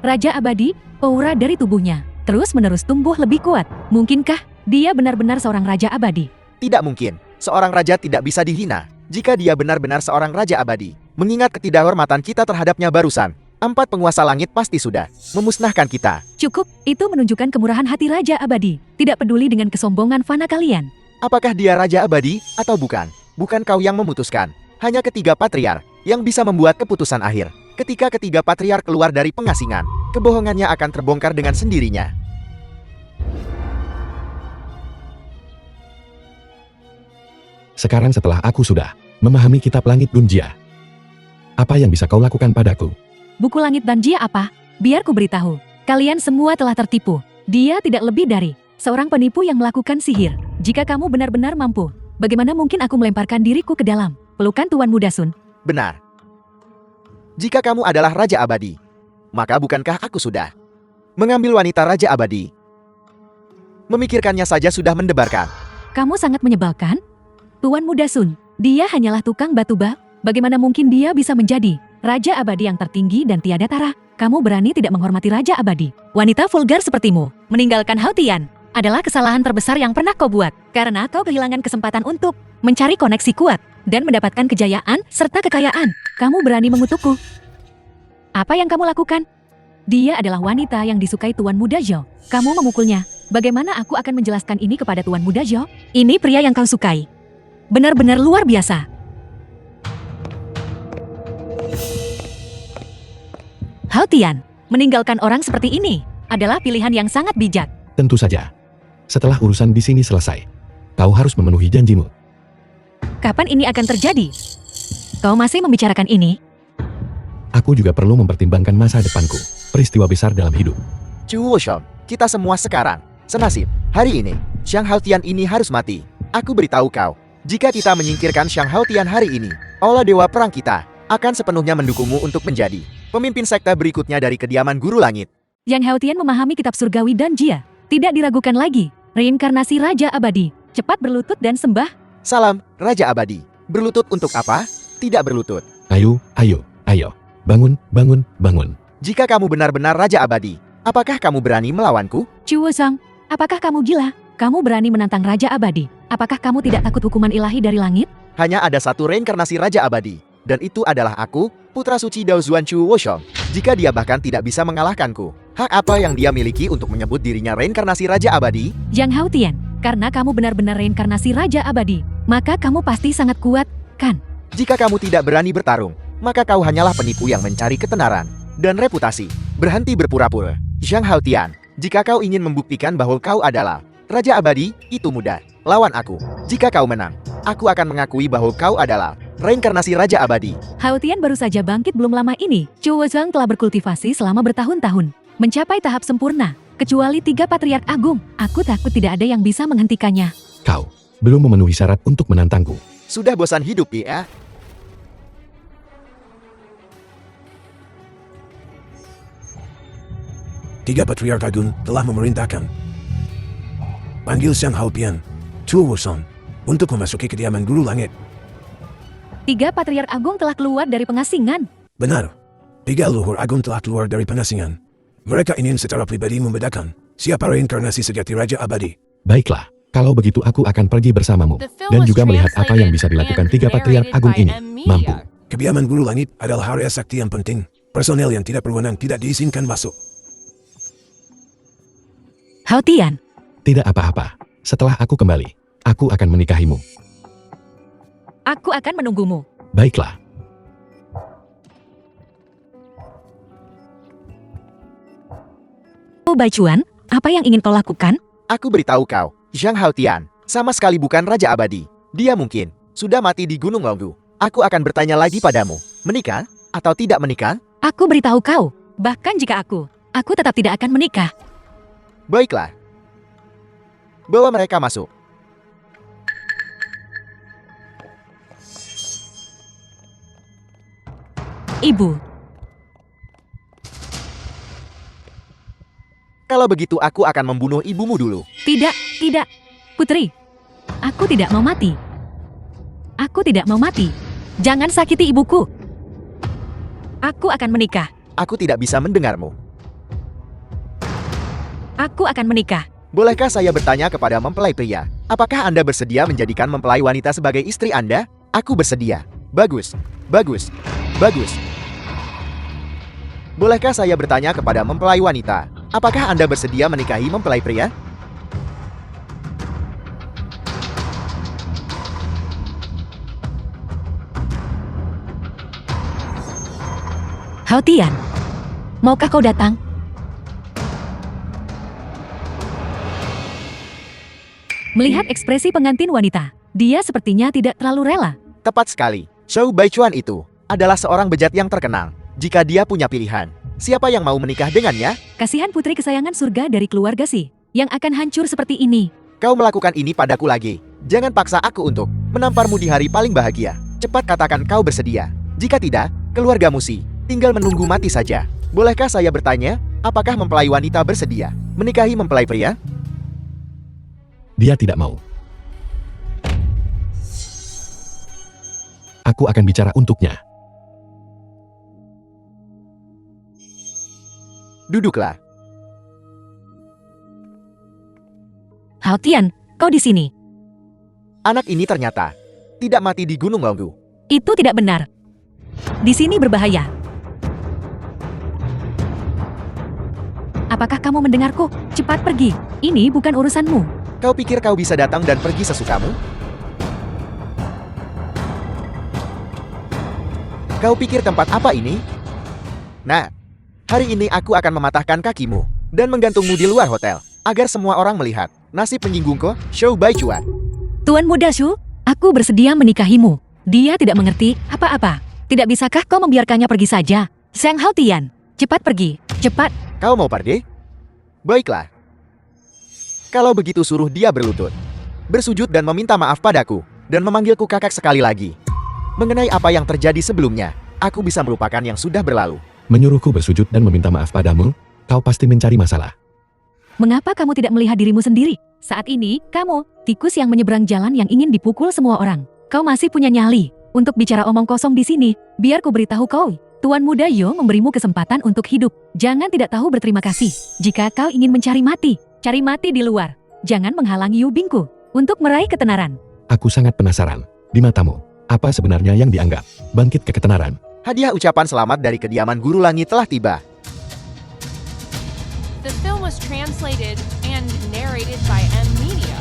Raja Abadi, aura dari tubuhnya terus-menerus tumbuh lebih kuat. Mungkinkah dia benar-benar seorang Raja Abadi? Tidak mungkin. Seorang raja tidak bisa dihina jika dia benar-benar seorang Raja Abadi. Mengingat ketidakhormatan kita terhadapnya barusan, 4 penguasa langit pasti sudah memusnahkan kita. Cukup, itu menunjukkan kemurahan hati Raja Abadi. Tidak peduli dengan kesombongan fana kalian. Apakah dia Raja Abadi atau bukan? Bukan kau yang memutuskan. Hanya ketiga patriark yang bisa membuat keputusan akhir. Ketika ketiga patriark keluar dari pengasingan, kebohongannya akan terbongkar dengan sendirinya. Sekarang setelah aku sudah memahami kitab Langit Dunjia, apa yang bisa kau lakukan padaku? Buku Langit Dunjia apa? Biar ku beritahu. Kalian semua telah tertipu. Dia tidak lebih dari seorang penipu yang melakukan sihir. Jika kamu benar-benar mampu, bagaimana mungkin aku melemparkan diriku ke dalam pelukan Tuan Muda Sun? Benar. Jika kamu adalah Raja Abadi, maka bukankah aku sudah mengambil wanita Raja Abadi? Memikirkannya saja sudah mendebarkan. Kamu sangat menyebalkan. Tuan Muda Sun, dia hanyalah tukang batu bak. Bagaimana mungkin dia bisa menjadi Raja Abadi yang tertinggi dan tiada tara? Kamu berani tidak menghormati Raja Abadi. Wanita vulgar sepertimu, meninggalkan Haotian, adalah kesalahan terbesar yang pernah kau buat. Karena kau kehilangan kesempatan untuk mencari koneksi kuat dan mendapatkan kejayaan serta kekayaan. Kamu berani mengutukku. Apa yang kamu lakukan? Dia adalah wanita yang disukai Tuan Muda Zhou. Kamu memukulnya. Bagaimana aku akan menjelaskan ini kepada Tuan Muda Zhou? Ini pria yang kau sukai. Benar-benar luar biasa. Haotian, meninggalkan orang seperti ini adalah pilihan yang sangat bijak. Tentu saja. Setelah urusan di sini selesai, kau harus memenuhi janjimu. Kapan ini akan terjadi? Kau masih membicarakan ini? Aku juga perlu mempertimbangkan masa depanku. Peristiwa besar dalam hidup. Chu Woshom, kita semua sekarang senasib. Hari ini, Zhang Haotian ini harus mati. Aku beritahu kau, jika kita menyingkirkan Zhang Haotian hari ini, Aula Dewa Perang kita akan sepenuhnya mendukungmu untuk menjadi pemimpin sekte berikutnya dari kediaman Guru Langit. Yang Haotian memahami kitab surgawi dan Jia. Tidak diragukan lagi. Reinkarnasi Raja Abadi. Cepat berlutut dan sembah. Salam, Raja Abadi. Berlutut untuk apa? Tidak berlutut. Ayo, ayo, ayo. Bangun, bangun, bangun. Jika kamu benar-benar Raja Abadi, apakah kamu berani melawanku? Chu Wozong, apakah kamu gila? Kamu berani menantang Raja Abadi? Apakah kamu tidak takut hukuman ilahi dari langit? Hanya ada satu reinkarnasi Raja Abadi, dan itu adalah aku, putra suci Dao Zuan Chu Woshong. Jika dia bahkan tidak bisa mengalahkanku, hak apa yang dia miliki untuk menyebut dirinya reinkarnasi Raja Abadi? Zhang Haotian, karena kamu benar-benar reinkarnasi Raja Abadi, maka kamu pasti sangat kuat, kan? Jika kamu tidak berani bertarung, maka kau hanyalah penipu yang mencari ketenaran dan reputasi. Berhenti berpura-pura. Zhang Haotian, jika kau ingin membuktikan bahwa kau adalah Raja Abadi, itu mudah. Lawan aku. Jika kau menang, aku akan mengakui bahwa kau adalah reinkarnasi Raja Abadi. Haotian baru saja bangkit belum lama ini. Chu Wozong telah berkultivasi selama bertahun-tahun, mencapai tahap sempurna. Kecuali 3 patriark agung, aku takut tidak ada yang bisa menghentikannya. Kau belum memenuhi syarat untuk menantangku. Sudah bosan hidup, ya? Tiga patriark agung telah memerintahkan. Panggil Zhang Haotian, Chu Wozong, untuk memasuki kediaman Guru Langit. 3 patriark agung telah keluar dari pengasingan. Benar. 3 luhur agung telah keluar dari pengasingan. Mereka ingin secara pribadi membedakan siapa reinkarnasi sejati Raja Abadi. Baiklah, Kalau begitu aku akan pergi bersamamu. The film Dan was juga melihat apa yang bisa translated dilakukan and tiga patriark narrated agung by ini. M. Mampu. Media. Kediaman Guru Langit adalah area sakti yang penting. Personel yang tidak berwenang tidak diizinkan masuk. Hao Tian, Tidak apa-apa. Setelah aku kembali, aku akan menikahimu. aku akan menunggumu. Baiklah. Oh Baichuan, apa yang ingin kau lakukan? Aku beritahu kau, Zhang Haotian, sama sekali bukan Raja Abadi. Dia mungkin sudah mati di Gunung Longgu. Aku akan bertanya lagi padamu, menikah atau tidak menikah? Aku beritahu kau, bahkan jika aku tetap tidak akan menikah. Baiklah. Bawa mereka masuk. Ibu, Kalau begitu aku akan membunuh ibumu dulu. tidak, Putri. Aku tidak mau mati. Aku tidak mau mati. Jangan sakiti ibuku. Aku akan menikah. Aku tidak bisa mendengarmu. Aku akan menikah. Bolehkah saya bertanya kepada mempelai pria? Apakah Anda bersedia menjadikan mempelai wanita sebagai istri Anda? Aku bersedia. Bagus. Bolehkah saya bertanya kepada mempelai wanita? Apakah Anda bersedia menikahi mempelai pria? Hao Tian, maukah kau datang? Melihat ekspresi pengantin wanita, dia sepertinya tidak terlalu rela. Tepat sekali. Shou Baichuan itu adalah seorang bejat yang terkenal. Jika dia punya pilihan, siapa yang mau menikah dengannya? Kasihan putri kesayangan surga dari keluarga Si, yang akan hancur seperti ini. Kau melakukan ini padaku lagi. Jangan paksa aku untuk menamparmu di hari paling bahagia. Cepat katakan kau bersedia. Jika tidak, keluargamu Si tinggal menunggu mati saja. Bolehkah saya bertanya, apakah mempelai wanita bersedia menikahi mempelai pria? Dia tidak mau. Aku akan bicara untuknya. Duduklah. Hao Tian, kau di sini. Anak ini ternyata tidak mati di Gunung Longgu. Itu tidak benar. Di sini berbahaya. Apakah kamu mendengarku? Cepat pergi. Ini bukan urusanmu. Kau pikir kau bisa datang dan pergi sesukamu? Kau pikir tempat apa ini? Nah, hari ini aku akan mematahkan kakimu dan menggantungmu di luar hotel agar semua orang melihat nasib penyinggungku, Shou Baichuan. Tuan muda Shu, aku bersedia menikahimu. Dia tidak mengerti apa-apa. Tidak bisakah kau membiarkannya pergi saja? Zhang Hao Tian, cepat pergi. Cepat. Kau mau pergi? Baiklah. Kalau begitu suruh dia berlutut, bersujud dan meminta maaf padaku, dan memanggilku kakak sekali lagi. Mengenai apa yang terjadi sebelumnya, aku bisa melupakan yang sudah berlalu. Menyuruhku bersujud dan meminta maaf padamu, kau pasti mencari masalah. Mengapa kamu tidak melihat dirimu sendiri? Saat ini, kamu, tikus yang menyeberang jalan yang ingin dipukul semua orang. Kau masih punya nyali untuk bicara omong kosong di sini. Biar ku beritahu kau, Tuan Muda Yo memberimu kesempatan untuk hidup. Jangan tidak tahu berterima kasih. Jika kau ingin mencari mati, cari mati di luar. Jangan menghalangi Yubingku untuk meraih ketenaran. Aku sangat penasaran. Di matamu, apa sebenarnya yang dianggap bangkit ke ketenaran? Hadiah ucapan selamat dari kediaman Guru Langit telah tiba. The film was translated and narrated by M. Media.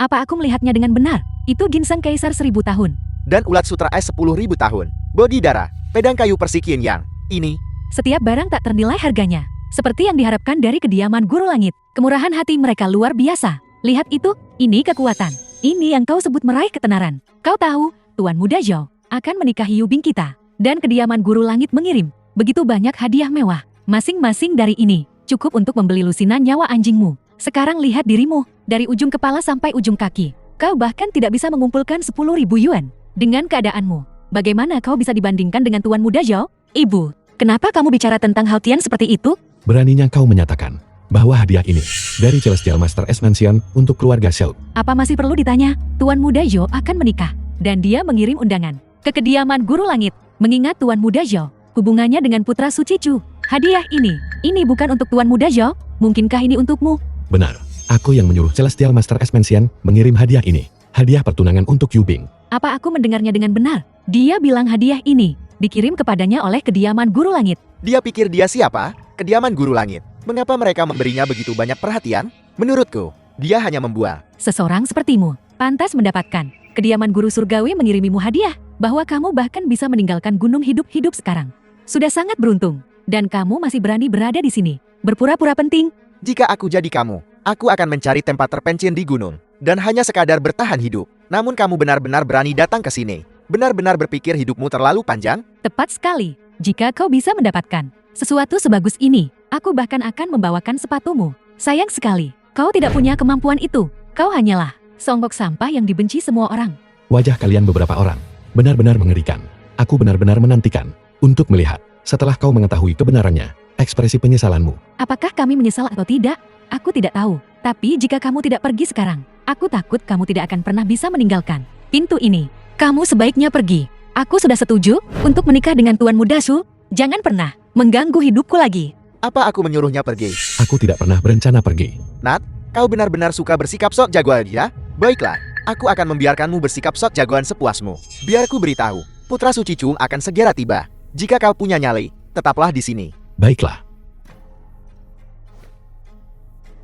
Apa aku melihatnya dengan benar? Itu ginseng kaisar 1000 tahun. Dan ulat sutra es 10.000 tahun. Bodi darah, pedang kayu persikian yang ini. Setiap barang tak ternilai harganya. Seperti yang diharapkan dari kediaman Guru Langit. Kemurahan hati mereka luar biasa. Lihat itu, ini kekuatan. Ini yang kau sebut meraih ketenaran. Kau tahu, Tuan Muda Zhou akan menikahi Yubing kita. Dan kediaman Guru Langit mengirim begitu banyak hadiah mewah. Masing-masing dari ini cukup untuk membeli lusinan nyawa anjingmu. Sekarang lihat dirimu, dari ujung kepala sampai ujung kaki. Kau bahkan tidak bisa mengumpulkan 10.000 yuan. Dengan keadaanmu, bagaimana kau bisa dibandingkan dengan Tuan Muda Zhou? Ibu, kenapa kamu bicara tentang Hao Tian seperti itu? Beraninya kau menyatakan bahwa hadiah ini dari Celestial Master S Mansion untuk keluarga Zhou. Apa masih perlu ditanya? Tuan Muda Zhou akan menikah. Dan dia mengirim undangan ke kediaman Guru Langit. Mengingat Tuan Muda Zhou hubungannya dengan putra suci Chu. Hadiah ini bukan untuk Tuan Muda Zhou. Mungkinkah ini untukmu? Benar, aku yang menyuruh Celestial Master Espensian mengirim hadiah ini. Hadiah pertunangan untuk Yubing. Apa aku mendengarnya dengan benar? Dia bilang hadiah ini dikirim kepadanya oleh kediaman Guru Langit. Dia pikir dia siapa? Kediaman Guru Langit. Mengapa mereka memberinya begitu banyak perhatian? Menurutku, dia hanya membual. Seseorang sepertimu pantas mendapatkan. Kediaman Guru Surgawi mengirimimu hadiah, bahwa kamu bahkan bisa meninggalkan gunung hidup-hidup sekarang. Sudah sangat beruntung, dan kamu masih berani berada di sini. Berpura-pura penting. Jika aku jadi kamu, aku akan mencari tempat terpencil di gunung, dan hanya sekadar bertahan hidup. Namun kamu benar-benar berani datang ke sini. Benar-benar berpikir hidupmu terlalu panjang? Tepat sekali. Jika kau bisa mendapatkan sesuatu sebagus ini, aku bahkan akan membawakan sepatumu. Sayang sekali, kau tidak punya kemampuan itu. Kau hanyalah songgok sampah yang dibenci semua orang. Wajah kalian beberapa orang benar-benar mengerikan. Aku benar-benar menantikan untuk melihat setelah kau mengetahui kebenarannya, ekspresi penyesalanmu. Apakah kami menyesal atau tidak? Aku tidak tahu. Tapi jika kamu tidak pergi sekarang, aku takut kamu tidak akan pernah bisa meninggalkan pintu ini. Kamu sebaiknya pergi. Aku sudah setuju untuk menikah dengan Tuan Muda Su. Jangan pernah mengganggu hidupku lagi. Apa aku menyuruhnya pergi? Aku tidak pernah berencana pergi. Nat, kau benar-benar suka bersikap sok jagoan ya? Baiklah, aku akan membiarkanmu bersikap sok jagoan sepuasmu. Biar ku beritahu, Putra Suci Chu akan segera tiba. Jika kau punya nyali, tetaplah di sini. Baiklah.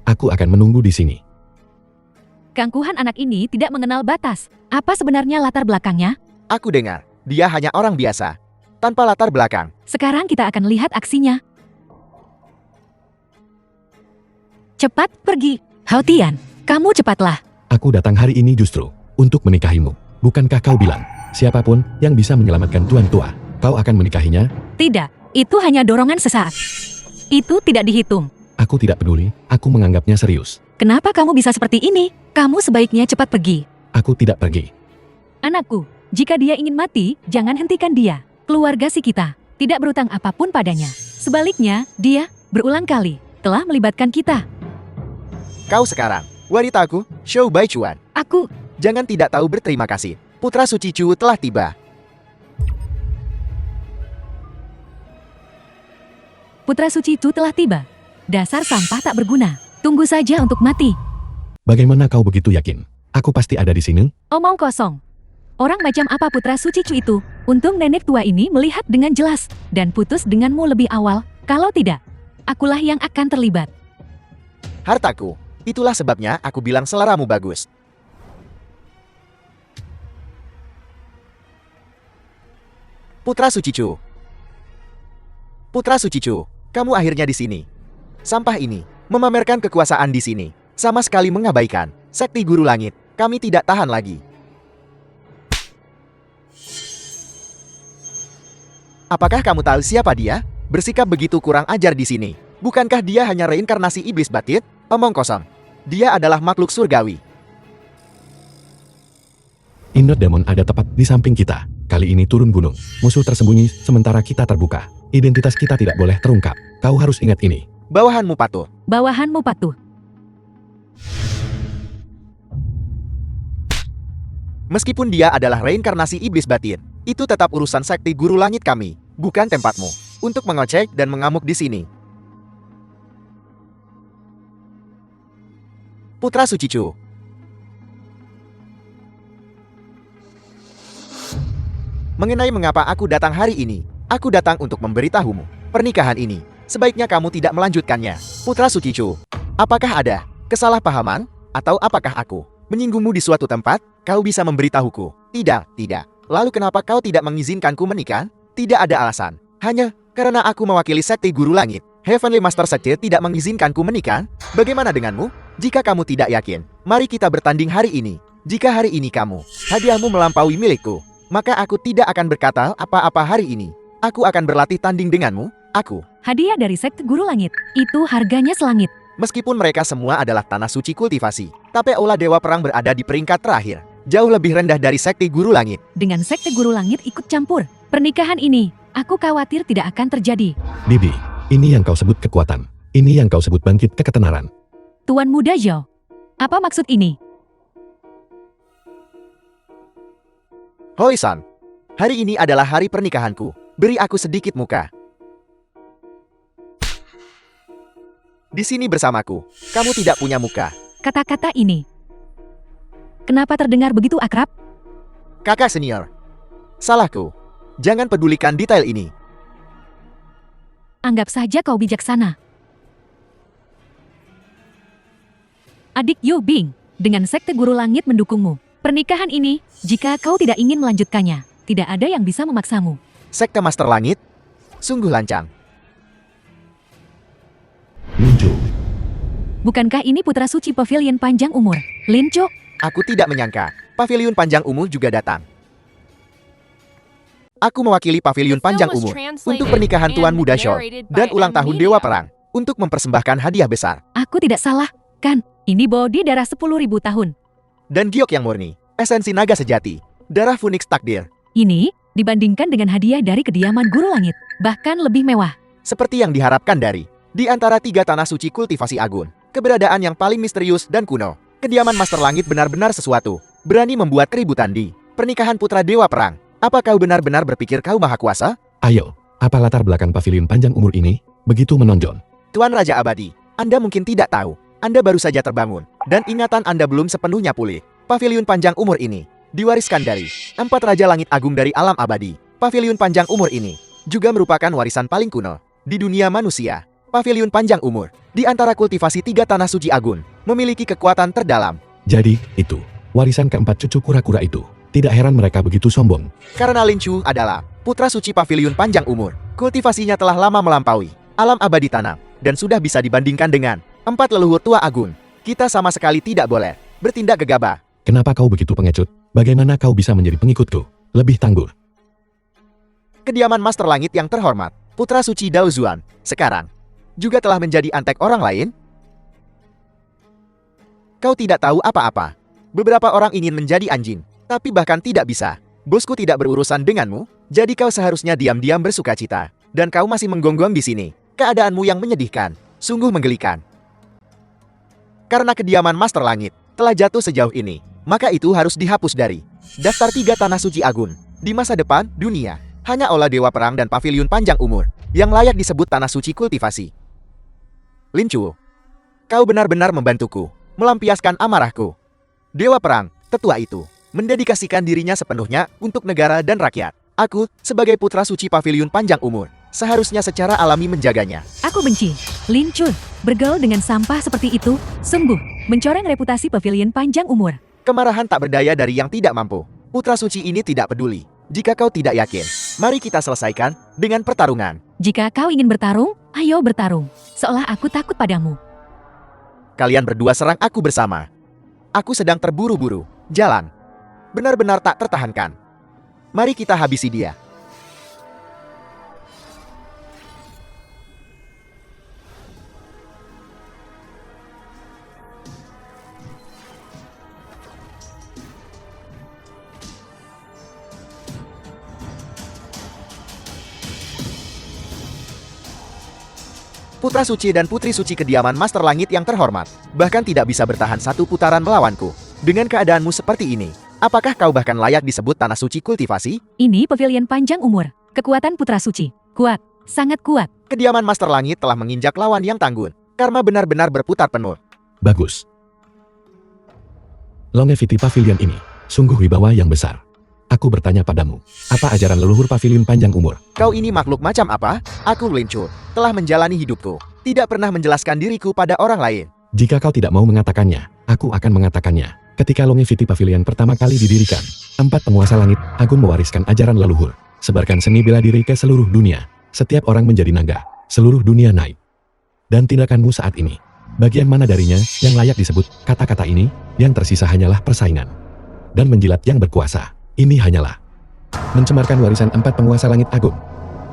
Aku akan menunggu di sini. Keangkuhan anak ini tidak mengenal batas. Apa sebenarnya latar belakangnya? Aku dengar, dia hanya orang biasa, tanpa latar belakang. Sekarang kita akan lihat aksinya. Cepat pergi. Hao Tian, kamu cepatlah. Aku datang hari ini justru untuk menikahimu. Bukankah kau bilang, siapapun yang bisa menyelamatkan Tuan Tua, kau akan menikahinya? Tidak, itu hanya dorongan sesaat. Itu tidak dihitung. Aku tidak peduli, aku menganggapnya serius. Kenapa kamu bisa seperti ini? Kamu sebaiknya cepat pergi. Aku tidak pergi. Anakku, jika dia ingin mati, jangan hentikan dia. Keluarga si kita tidak berutang apapun padanya. Sebaliknya, dia berulang kali telah melibatkan kita. Kau sekarang, wanitaku, Shou Baichuan. Aku, Jangan tidak tahu berterima kasih. Putra Suci Chu telah tiba. Putra Suci Chu telah tiba. Dasar sampah tak berguna. Tunggu saja untuk mati. Bagaimana kau begitu yakin? Aku pasti ada di sini. Omong kosong. Orang macam apa Putra Suci Chu itu? Untung nenek tua ini melihat dengan jelas dan putus denganmu lebih awal. Kalau tidak, akulah yang akan terlibat. Hartaku, itulah sebabnya aku bilang seleramu bagus. Putra Suci Chu. Putra Suci Chu, kamu akhirnya di sini. Sampah ini memamerkan kekuasaan di sini, sama sekali mengabaikan Sekti Guru Langit. Kami tidak tahan lagi. Apakah kamu tahu siapa dia? Bersikap begitu kurang ajar di sini. Bukankah dia hanya reinkarnasi iblis batin? Omong kosong. Dia adalah makhluk surgawi. Inner Demon ada tepat di samping kita. Kali ini turun gunung. Musuh tersembunyi sementara kita terbuka. Identitas kita tidak boleh terungkap. Kau harus ingat ini. Bawahanmu patuh. Bawahanmu patuh. Meskipun dia adalah reinkarnasi iblis batin, itu tetap urusan Sekti Guru Langit kami, bukan tempatmu untuk mengocek dan mengamuk di sini. Putra Suci Chu. Mengenai mengapa aku datang hari ini, aku datang untuk memberitahumu. Pernikahan ini, sebaiknya kamu tidak melanjutkannya. Putra Suci Chu, apakah ada kesalahpahaman? Atau apakah aku menyinggungmu di suatu tempat? Kau bisa memberitahuku. Tidak, tidak. Lalu kenapa kau tidak mengizinkanku menikah? Tidak ada alasan. Hanya karena aku mewakili Sekti Guru Langit. Heavenly Master Sekte tidak mengizinkanku menikah? Bagaimana denganmu? Jika kamu tidak yakin, mari kita bertanding hari ini. Jika hari ini hadiahmu melampaui milikku, maka aku tidak akan berkata apa-apa hari ini. Aku akan berlatih tanding denganmu. Aku. Hadiah dari Sekte Guru Langit. Itu harganya selangit. Meskipun mereka semua adalah tanah suci kultivasi, tapi Aula Dewa Perang berada di peringkat terakhir. Jauh lebih rendah dari Sekti Guru Langit. Dengan Sekte Guru Langit ikut campur, pernikahan ini, aku khawatir tidak akan terjadi. Bibi, ini yang kau sebut kekuatan. Ini yang kau sebut bangkit keketenaran. Tuan Muda Zhao, apa maksud ini? Hoi-san, hari ini adalah hari pernikahanku. Beri aku sedikit muka. Di sini bersamaku. Kamu tidak punya muka. Kata-kata ini. Kenapa terdengar begitu akrab? Kakak senior. Salahku. Jangan pedulikan detail ini. Anggap saja kau bijaksana. Adik Yu Bing, dengan Sekte Guru Langit mendukungmu. Pernikahan ini, jika kau tidak ingin melanjutkannya, tidak ada yang bisa memaksamu. Sekte Master Langit? Sungguh lancang. Muncul. Bukankah ini putra suci Pavilion Panjang Umur, Lin Cho? Aku tidak menyangka, Pavilion Panjang Umur juga datang. Aku mewakili Pavilion The film Panjang was Umur translated untuk pernikahan Tuan and Muda Shore narrated dan by ulang M. tahun Media. Dewa Perang untuk mempersembahkan hadiah besar. Aku tidak salah, kan? Ini bodi darah 10.000 tahun. Dan giok yang murni, esensi naga sejati, darah Phoenix takdir. Ini, dibandingkan dengan hadiah dari kediaman Guru Langit, bahkan lebih mewah. Seperti yang diharapkan dari di antara 3 tanah suci kultivasi Agun, keberadaan yang paling misterius dan kuno. Kediaman Master Langit benar-benar sesuatu, berani membuat keributan di pernikahan putra Dewa Perang. Apa kau benar-benar berpikir kau maha kuasa? Ayo, apa latar belakang Pavilion Panjang Umur ini begitu menonjol? Tuan Raja Abadi, Anda mungkin tidak tahu. Anda baru saja terbangun, dan ingatan Anda belum sepenuhnya pulih. Pavilion Panjang Umur ini diwariskan dari 4 Raja Langit Agung dari alam abadi. Pavilion Panjang Umur ini juga merupakan warisan paling kuno di dunia manusia. Pavilion Panjang Umur di antara kultivasi 3 tanah suci Agun memiliki kekuatan terdalam. Jadi, itu, warisan keempat cucu kura-kura itu. Tidak heran mereka begitu sombong. Karena Lin Chu adalah putra suci Pavilion Panjang Umur. Kultivasinya telah lama melampaui alam abadi tanam dan sudah bisa dibandingkan dengan 4 leluhur tua Agun. Kita sama sekali tidak boleh bertindak gegabah. Kenapa kau begitu pengecut? Bagaimana kau bisa menjadi pengikutku? Lebih tangguh. Kediaman Master Langit yang terhormat, putra suci Dao Zuan, sekarang juga telah menjadi antek orang lain? Kau tidak tahu apa-apa. Beberapa orang ingin menjadi anjing, tapi bahkan tidak bisa. Bosku tidak berurusan denganmu, jadi kau seharusnya diam-diam bersukacita. Dan kau masih menggonggong di sini. Keadaanmu yang menyedihkan, sungguh menggelikan. Karena kediaman Master Langit telah jatuh sejauh ini, maka itu harus dihapus dari daftar 3 tanah suci Agun. Di masa depan, dunia hanya olah Dewa Perang dan Pavilion Panjang Umur yang layak disebut tanah suci kultivasi. Lin Chu, kau benar-benar membantuku melampiaskan amarahku. Dewa Perang, tetua itu, mendedikasikan dirinya sepenuhnya untuk negara dan rakyat. Aku, sebagai putra suci Pavilion Panjang Umur, seharusnya secara alami menjaganya. Aku benci. Lin Chun, bergaul dengan sampah seperti itu, sungguh, mencoreng reputasi Pavilion Panjang Umur. Kemarahan tak berdaya dari yang tidak mampu. Putra suci ini tidak peduli. Jika kau tidak yakin, mari kita selesaikan dengan pertarungan. Jika kau ingin bertarung, ayo bertarung. Seolah aku takut padamu. Kalian berdua serang aku bersama. Aku sedang terburu-buru. Jalan. Benar-benar tak tertahankan. Mari kita habisi dia. Putra suci dan putri suci kediaman Master Langit yang terhormat, bahkan tidak bisa bertahan 1 putaran melawanku. Dengan keadaanmu seperti ini, apakah kau bahkan layak disebut tanah suci kultivasi? Ini Pavilion Panjang Umur. Kekuatan putra suci. Kuat. Sangat kuat. Kediaman Master Langit telah menginjak lawan yang tangguh. Karma benar-benar berputar penuh. Bagus. Longevity Pavilion ini, sungguh wibawa yang besar. Aku bertanya padamu, apa ajaran leluhur Pavilion Panjang Umur? Kau ini makhluk macam apa? Aku Lin Chu, telah menjalani hidupku. Tidak pernah menjelaskan diriku pada orang lain. Jika kau tidak mau mengatakannya, aku akan mengatakannya. Ketika Longevity Pavilion pertama kali didirikan, 4 penguasa langit agung mewariskan ajaran leluhur. Sebarkan seni bela diri ke seluruh dunia. Setiap orang menjadi naga. Seluruh dunia naik. Dan tindakanmu saat ini, bagian mana darinya yang layak disebut kata-kata ini? Yang tersisa hanyalah persaingan. Dan menjilat yang berkuasa. Ini hanyalah mencemarkan warisan 4 penguasa langit agung.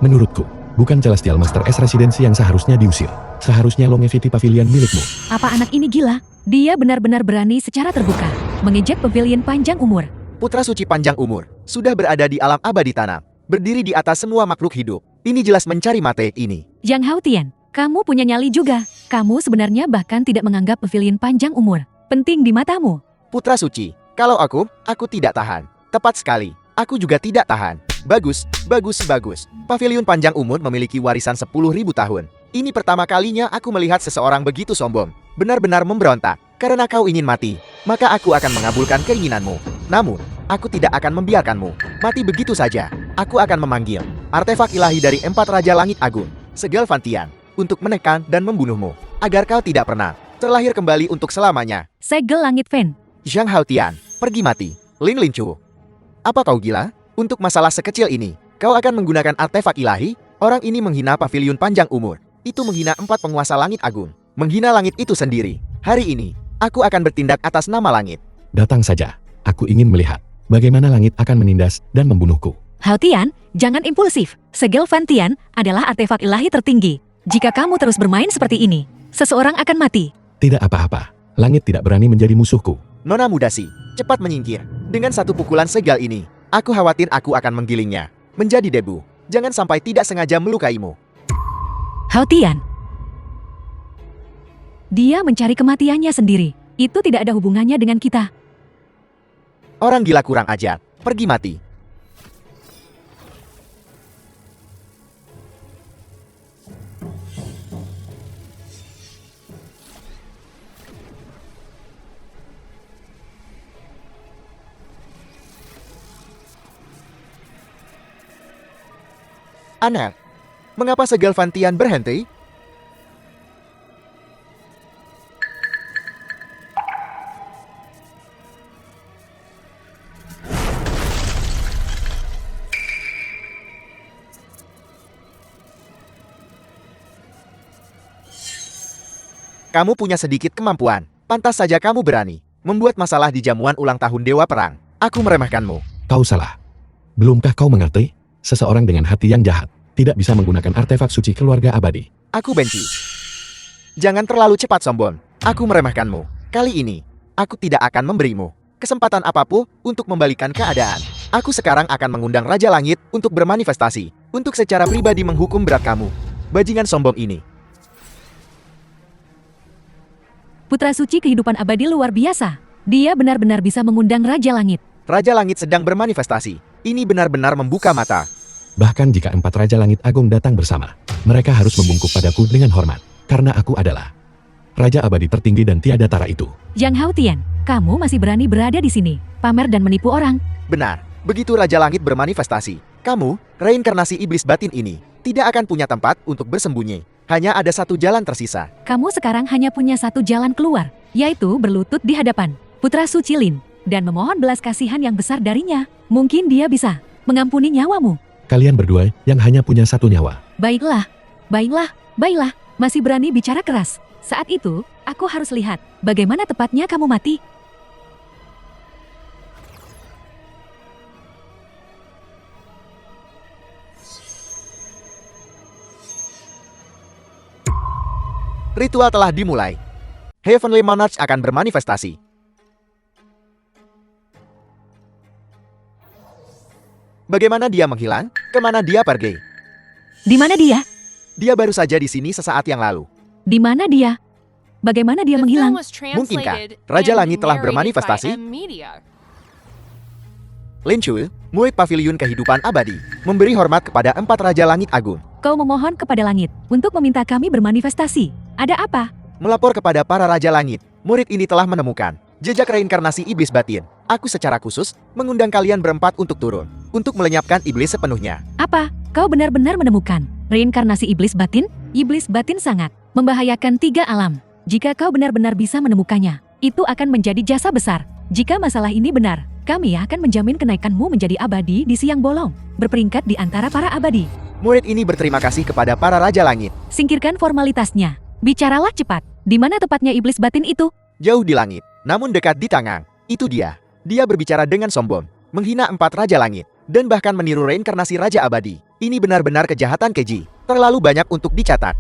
Menurutku, bukan Celestial Master S Residency yang seharusnya diusir. Seharusnya Longevity Pavilion milikmu. Apa anak ini gila? Dia benar-benar berani secara terbuka mengejek Pavilion Panjang Umur. Putra suci panjang umur, sudah berada di alam abadi tanam. Berdiri di atas semua makhluk hidup. Ini jelas mencari mate ini. Yang Hao Tian, kamu punya nyali juga. Kamu sebenarnya bahkan tidak menganggap Pavilion Panjang Umur penting di matamu. Putra suci, kalau aku tidak tahan. Tepat sekali, aku juga tidak tahan. Bagus, bagus, bagus. Pavilion Panjang Umur memiliki warisan 10.000 tahun. Ini pertama kalinya aku melihat seseorang begitu sombong. Benar-benar memberontak. Karena kau ingin mati, maka aku akan mengabulkan keinginanmu. Namun, aku tidak akan membiarkanmu mati begitu saja. Aku akan memanggil artefak ilahi dari 4 Raja Langit Agung, Segalvantian, untuk menekan dan membunuhmu, agar kau tidak pernah terlahir kembali untuk selamanya. Segel langit Fen. Zhang Haotian, pergi mati. Lin Linchu. Apa kau gila? Untuk masalah sekecil ini, kau akan menggunakan artefak ilahi? Orang ini menghina pavilion panjang umur. Itu menghina 4 penguasa langit agung. Menghina langit itu sendiri. Hari ini, aku akan bertindak atas nama langit. Datang saja. Aku ingin melihat bagaimana langit akan menindas dan membunuhku. Haotian, jangan impulsif. Segalvantian adalah artefak ilahi tertinggi. Jika kamu terus bermain seperti ini, seseorang akan mati. Tidak apa-apa. Langit tidak berani menjadi musuhku. Nona Mudasi, cepat menyingkir. Dengan satu pukulan segal ini, aku khawatir aku akan menggilingnya menjadi debu. Jangan sampai tidak sengaja melukaimu. Haotian. Dia mencari kematiannya sendiri. Itu tidak ada hubungannya dengan kita. Orang gila kurang ajar. Pergi mati. Aneh. Mengapa Segalvantian berhenti? Kamu punya sedikit kemampuan. Pantas saja kamu berani membuat masalah di jamuan ulang tahun Dewa Perang. Aku meremehkanmu. Kau salah. Belumkah kau mengerti? Seseorang dengan hati yang jahat tidak bisa menggunakan artefak suci keluarga abadi. Aku benci. Jangan terlalu cepat sombong. Aku meremehkanmu. Kali ini, aku tidak akan memberimu kesempatan apapun untuk membalikan keadaan. Aku sekarang akan mengundang Raja Langit untuk bermanifestasi, untuk secara pribadi menghukum berat kamu. Bajingan sombong ini. Putra suci kehidupan abadi luar biasa. Dia benar-benar bisa mengundang Raja Langit. Raja Langit sedang bermanifestasi. Ini benar-benar membuka mata. Bahkan jika 4 Raja Langit Agung datang bersama, mereka harus membungkuk padaku dengan hormat. Karena aku adalah Raja Abadi tertinggi dan tiada tara itu. Zhang Haotian, kamu masih berani berada di sini, pamer dan menipu orang. Benar, begitu Raja Langit bermanifestasi, kamu, reinkarnasi iblis batin ini, tidak akan punya tempat untuk bersembunyi. Hanya ada satu jalan tersisa. Kamu sekarang hanya punya satu jalan keluar, yaitu berlutut di hadapan Putra Suci Lin, dan memohon belas kasihan yang besar darinya. Mungkin dia bisa mengampuni nyawamu. Kalian berdua yang hanya punya satu nyawa. Baiklah, baiklah, masih berani bicara keras. Saat itu, aku harus lihat bagaimana tepatnya kamu mati. Ritual telah dimulai. Heavenly Monarch akan bermanifestasi. Bagaimana dia menghilang? Kemana dia pergi? Di mana dia? Dia baru saja di sini sesaat yang lalu. Di mana dia? Bagaimana dia The film menghilang? was translated Mungkinkah Raja and Langit telah narrated bermanifestasi? by M-Media. Lin Chu, murid pavilion kehidupan abadi, memberi hormat kepada 4 Raja Langit Agung. Kau memohon kepada langit untuk meminta kami bermanifestasi. Ada apa? Melapor kepada para Raja Langit, murid ini telah menemukan jejak reinkarnasi iblis batin. Aku secara khusus mengundang kalian berempat untuk turun, untuk melenyapkan iblis sepenuhnya. Apa? Kau benar-benar menemukan reinkarnasi iblis batin? Iblis batin sangat membahayakan 3 alam. Jika kau benar-benar bisa menemukannya, itu akan menjadi jasa besar. Jika masalah ini benar, kami akan menjamin kenaikanmu menjadi abadi di siang bolong, berperingkat di antara para abadi. Murid ini berterima kasih kepada para Raja Langit. Singkirkan formalitasnya. Bicaralah cepat. Di mana tepatnya iblis batin itu? Jauh di langit, namun dekat di tangan. Itu dia. Dia berbicara dengan sombong, menghina 4 Raja Langit, dan bahkan meniru reinkarnasi Raja Abadi. Ini benar-benar kejahatan keji. Terlalu banyak untuk dicatat.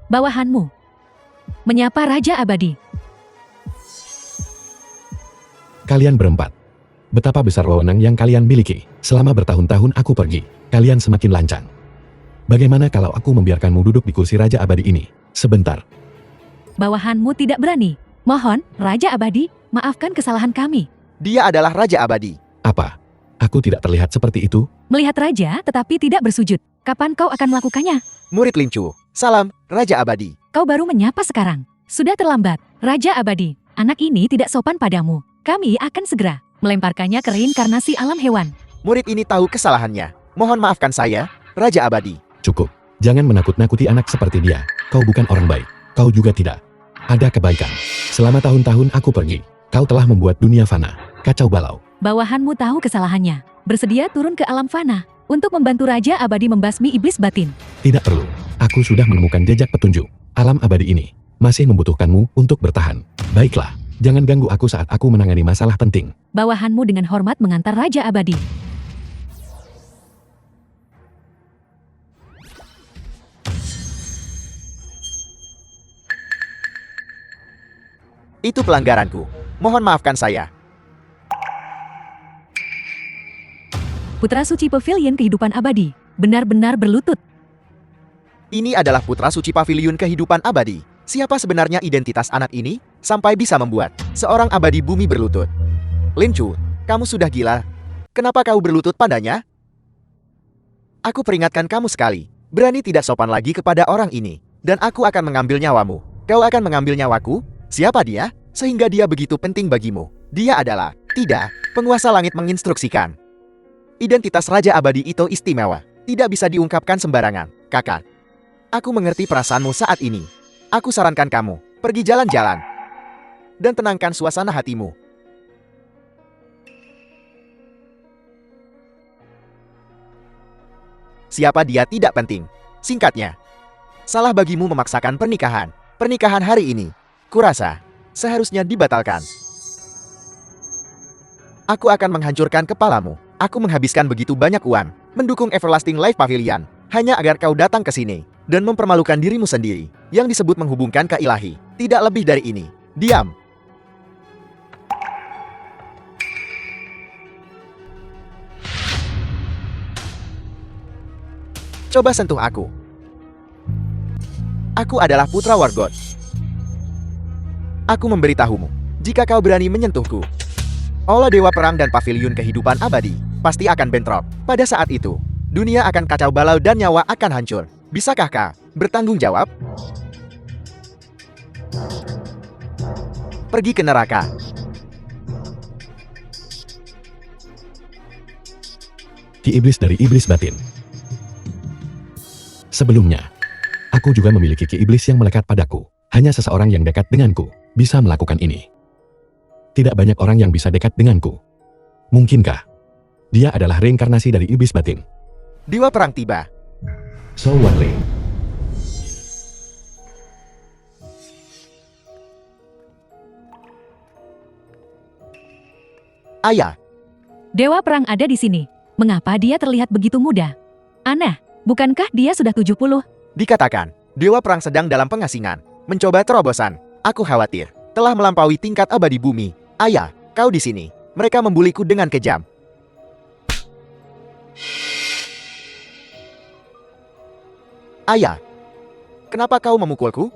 Bawahanmu. Menyapa Raja Abadi. Kalian berempat. Betapa besar wewenang yang kalian miliki. Selama bertahun-tahun aku pergi, kalian semakin lancang. Bagaimana kalau aku membiarkanmu duduk di kursi Raja Abadi ini? Sebentar. Bawahanmu tidak berani. Mohon, Raja Abadi, maafkan kesalahan kami. Dia adalah Raja Abadi. Apa? Aku tidak terlihat seperti itu? Melihat raja tetapi tidak bersujud. Kapan kau akan melakukannya? Murid Lincu, salam, Raja Abadi. Kau baru menyapa sekarang. Sudah terlambat. Raja Abadi, anak ini tidak sopan padamu. Kami akan segera melemparkannya ke reinkarnasi alam hewan. Murid ini tahu kesalahannya. Mohon maafkan saya, Raja Abadi. Cukup. Jangan menakut-nakuti anak seperti dia. Kau bukan orang baik. Kau juga tidak ada kebaikan. Selama tahun-tahun aku pergi, kau telah membuat dunia fana. Kacau balau. Bawahanmu tahu kesalahannya. Bersedia turun ke alam fana untuk membantu Raja Abadi membasmi iblis batin. Tidak perlu. Aku sudah menemukan jejak petunjuk. Alam abadi ini masih membutuhkanmu untuk bertahan. Baiklah, jangan ganggu aku saat aku menangani masalah penting. Bawahanmu dengan hormat mengantar Raja Abadi. Itu pelanggaranku. Mohon maafkan saya. Putra Suci Pavilion Kehidupan Abadi benar-benar berlutut. Ini adalah Putra Suci Pavilion Kehidupan Abadi. Siapa sebenarnya identitas anak ini? Sampai bisa membuat seorang abadi bumi berlutut. Lincu, kamu sudah gila. Kenapa kau berlutut padanya? Aku peringatkan kamu sekali. Berani tidak sopan lagi kepada orang ini. Dan aku akan mengambil nyawamu. Kau akan mengambil nyawaku? Siapa dia? Sehingga dia begitu penting bagimu. Dia adalah, tidak, penguasa langit menginstruksikan. Identitas Raja Abadi itu istimewa. Tidak bisa diungkapkan sembarangan, kakak. Aku mengerti perasaanmu saat ini. Aku sarankan kamu, pergi jalan-jalan. Dan tenangkan suasana hatimu. Siapa dia tidak penting. Singkatnya, salah bagimu memaksakan pernikahan. Pernikahan hari ini, kurasa, seharusnya dibatalkan. Aku akan menghancurkan kepalamu. Aku menghabiskan begitu banyak uang mendukung Everlasting Life Pavilion hanya agar kau datang ke sini dan mempermalukan dirimu sendiri yang disebut menghubungkan ke ilahi. Tidak lebih dari ini. Diam. Coba sentuh aku. Aku adalah putra Wargot. Aku memberitahumu, jika kau berani menyentuhku, oleh Dewa Perang dan Pavilion Kehidupan Abadi, pasti akan bentrok. Pada saat itu, dunia akan kacau balau dan nyawa akan hancur. Bisakah kau bertanggung jawab? Pergi ke neraka. Ki iblis dari iblis batin. Sebelumnya, aku juga memiliki ki iblis yang melekat padaku. Hanya seseorang yang dekat denganku bisa melakukan ini. Tidak banyak orang yang bisa dekat denganku. Mungkinkah dia adalah reinkarnasi dari iblis batin? Dewa Perang tiba. So what, Lee? Ayah, Dewa Perang ada di sini. Mengapa dia terlihat begitu muda? Aneh, bukankah dia sudah 70? dikatakan, Dewa Perang sedang dalam pengasingan, mencoba terobosan. Aku khawatir, telah melampaui tingkat abadi bumi. Ayah, kau di sini. Mereka membuliku dengan kejam. Ayah, kenapa kau memukulku?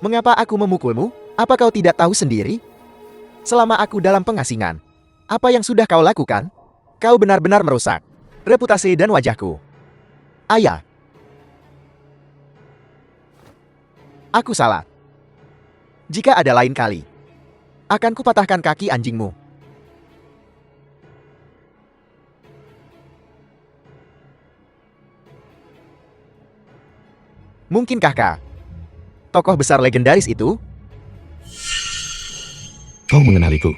Mengapa aku memukulmu? Apa kau tidak tahu sendiri? Selama aku dalam pengasingan, apa yang sudah kau lakukan? Kau benar-benar merusak reputasi dan wajahku. Ayah, aku salah. Jika ada lain kali, akan kupatahkan kaki anjingmu. Mungkinkah kau tokoh besar legendaris itu? Kau mengenaliku.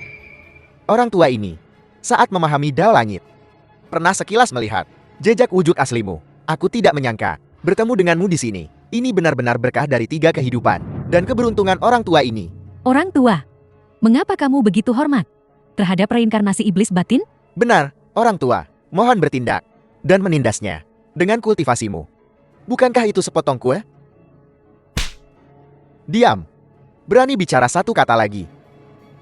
Orang tua ini, saat memahami Dao Langit, pernah sekilas melihat jejak wujud aslimu. Aku tidak menyangka bertemu denganmu di sini. Ini benar-benar berkah dari 3 kehidupan dan keberuntungan orang tua ini. Orang tua, mengapa kamu begitu hormat terhadap reinkarnasi iblis batin? Benar, orang tua, mohon bertindak dan menindasnya dengan kultivasimu. Bukankah itu sepotong kue? Diam. Berani bicara satu kata lagi,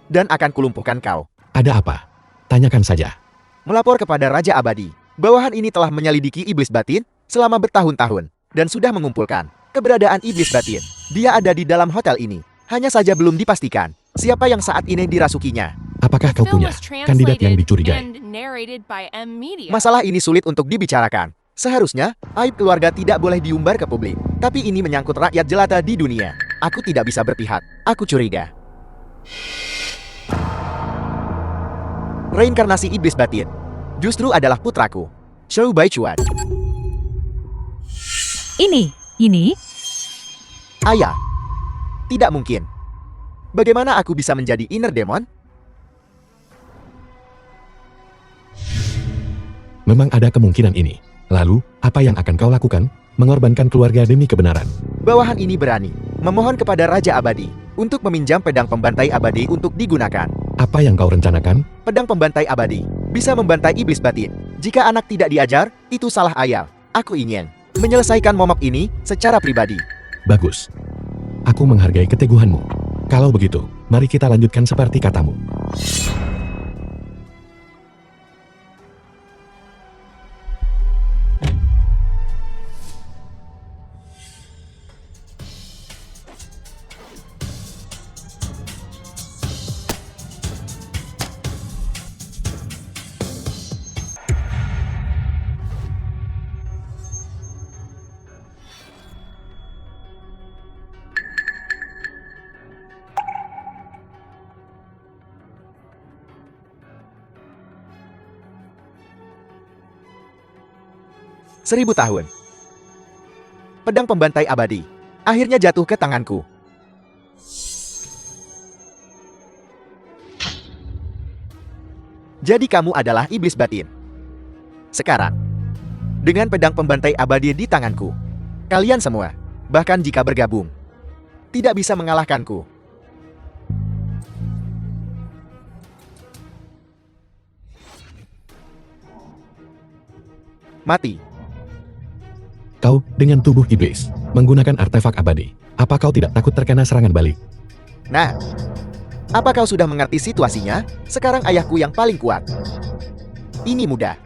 dan akan kulumpuhkan kau. Ada apa? Tanyakan saja. Melapor kepada Raja Abadi, bawahan ini telah menyelidiki iblis batin selama bertahun-tahun, dan sudah mengumpulkan keberadaan iblis batin. Dia ada di dalam hotel ini. Hanya saja belum dipastikan siapa yang saat ini dirasukinya. Apakah The kau film punya was kandidat yang translated dicurigai? and narrated by M Media. Masalah ini sulit untuk dibicarakan. Seharusnya, aib keluarga tidak boleh diumbar ke publik. Tapi ini menyangkut rakyat jelata di dunia. Aku tidak bisa berpihak. Aku curiga. Reinkarnasi iblis batin justru adalah putraku, Shou Baichuan. Ini? Ayah, tidak mungkin. Bagaimana aku bisa menjadi inner demon? Memang ada kemungkinan ini. Lalu, apa yang akan kau lakukan? Mengorbankan keluarga demi kebenaran. Bawahan ini berani memohon kepada Raja Abadi untuk meminjam pedang pembantai abadi untuk digunakan. Apa yang kau rencanakan? Pedang pembantai abadi bisa membantai iblis batin. Jika anak tidak diajar, itu salah ayah. Aku ingin menyelesaikan momok ini secara pribadi. Bagus. Aku menghargai keteguhanmu. Kalau begitu, mari kita lanjutkan seperti katamu. Seribu tahun. Pedang pembantai abadi akhirnya jatuh ke tanganku. Jadi kamu adalah iblis batin. Sekarang, dengan pedang pembantai abadi di tanganku, kalian semua, bahkan jika bergabung, tidak bisa mengalahkanku. Mati. Kau, dengan tubuh iblis, menggunakan artefak abadi. Apa kau tidak takut terkena serangan balik? Nah, apa kau sudah mengerti situasinya? Sekarang ayahku yang paling kuat. Ini mudah.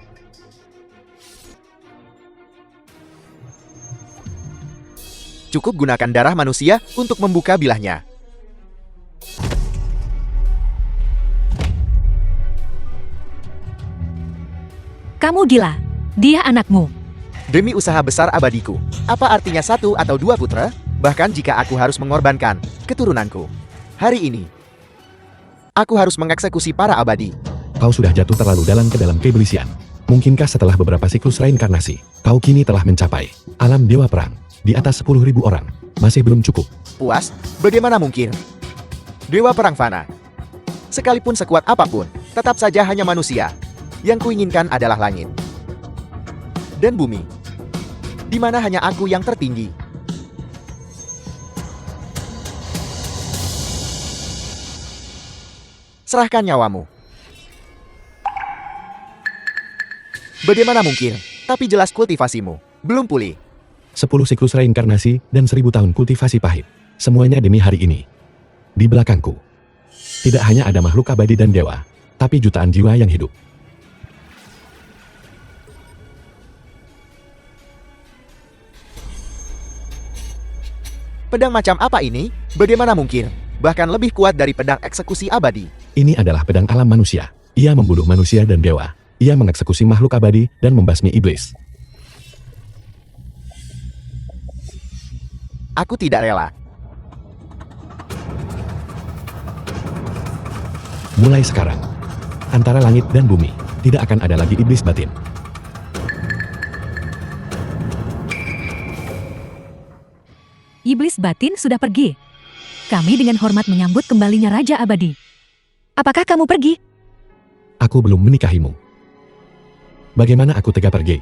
Cukup gunakan darah manusia untuk membuka bilahnya. Kamu gila. Dia anakmu. Demi usaha besar abadiku, apa artinya 1 atau 2 putra? Bahkan jika aku harus mengorbankan keturunanku. Hari ini, aku harus mengeksekusi para abadi. Kau sudah jatuh terlalu dalam ke dalam keiblisian. Mungkinkah setelah beberapa siklus reinkarnasi, kau kini telah mencapai alam dewa perang di atas 10.000 orang? Masih belum cukup. Puas? Bagaimana mungkin? Dewa perang fana. Sekalipun sekuat apapun, tetap saja hanya manusia. Yang kuinginkan adalah langit dan bumi, di mana hanya aku yang tertinggi. Serahkan nyawamu. Bagaimana mungkin? Tapi jelas kultivasimu belum pulih. 10 siklus reinkarnasi dan 1000 tahun kultivasi pahit. Semuanya demi hari ini. Di belakangku, tidak hanya ada makhluk abadi dan dewa, tapi jutaan jiwa yang hidup. Pedang macam apa ini? Bagaimana mungkin? Bahkan lebih kuat dari pedang eksekusi abadi. Ini adalah pedang alam manusia. Ia membunuh manusia dan dewa. Ia mengeksekusi makhluk abadi dan membasmi iblis. Aku tidak rela. Mulai sekarang, antara langit dan bumi, tidak akan ada lagi iblis batin. Iblis batin sudah pergi. Kami dengan hormat menyambut kembalinya Raja Abadi. Apakah kamu pergi? Aku belum menikahimu. Bagaimana aku tega pergi?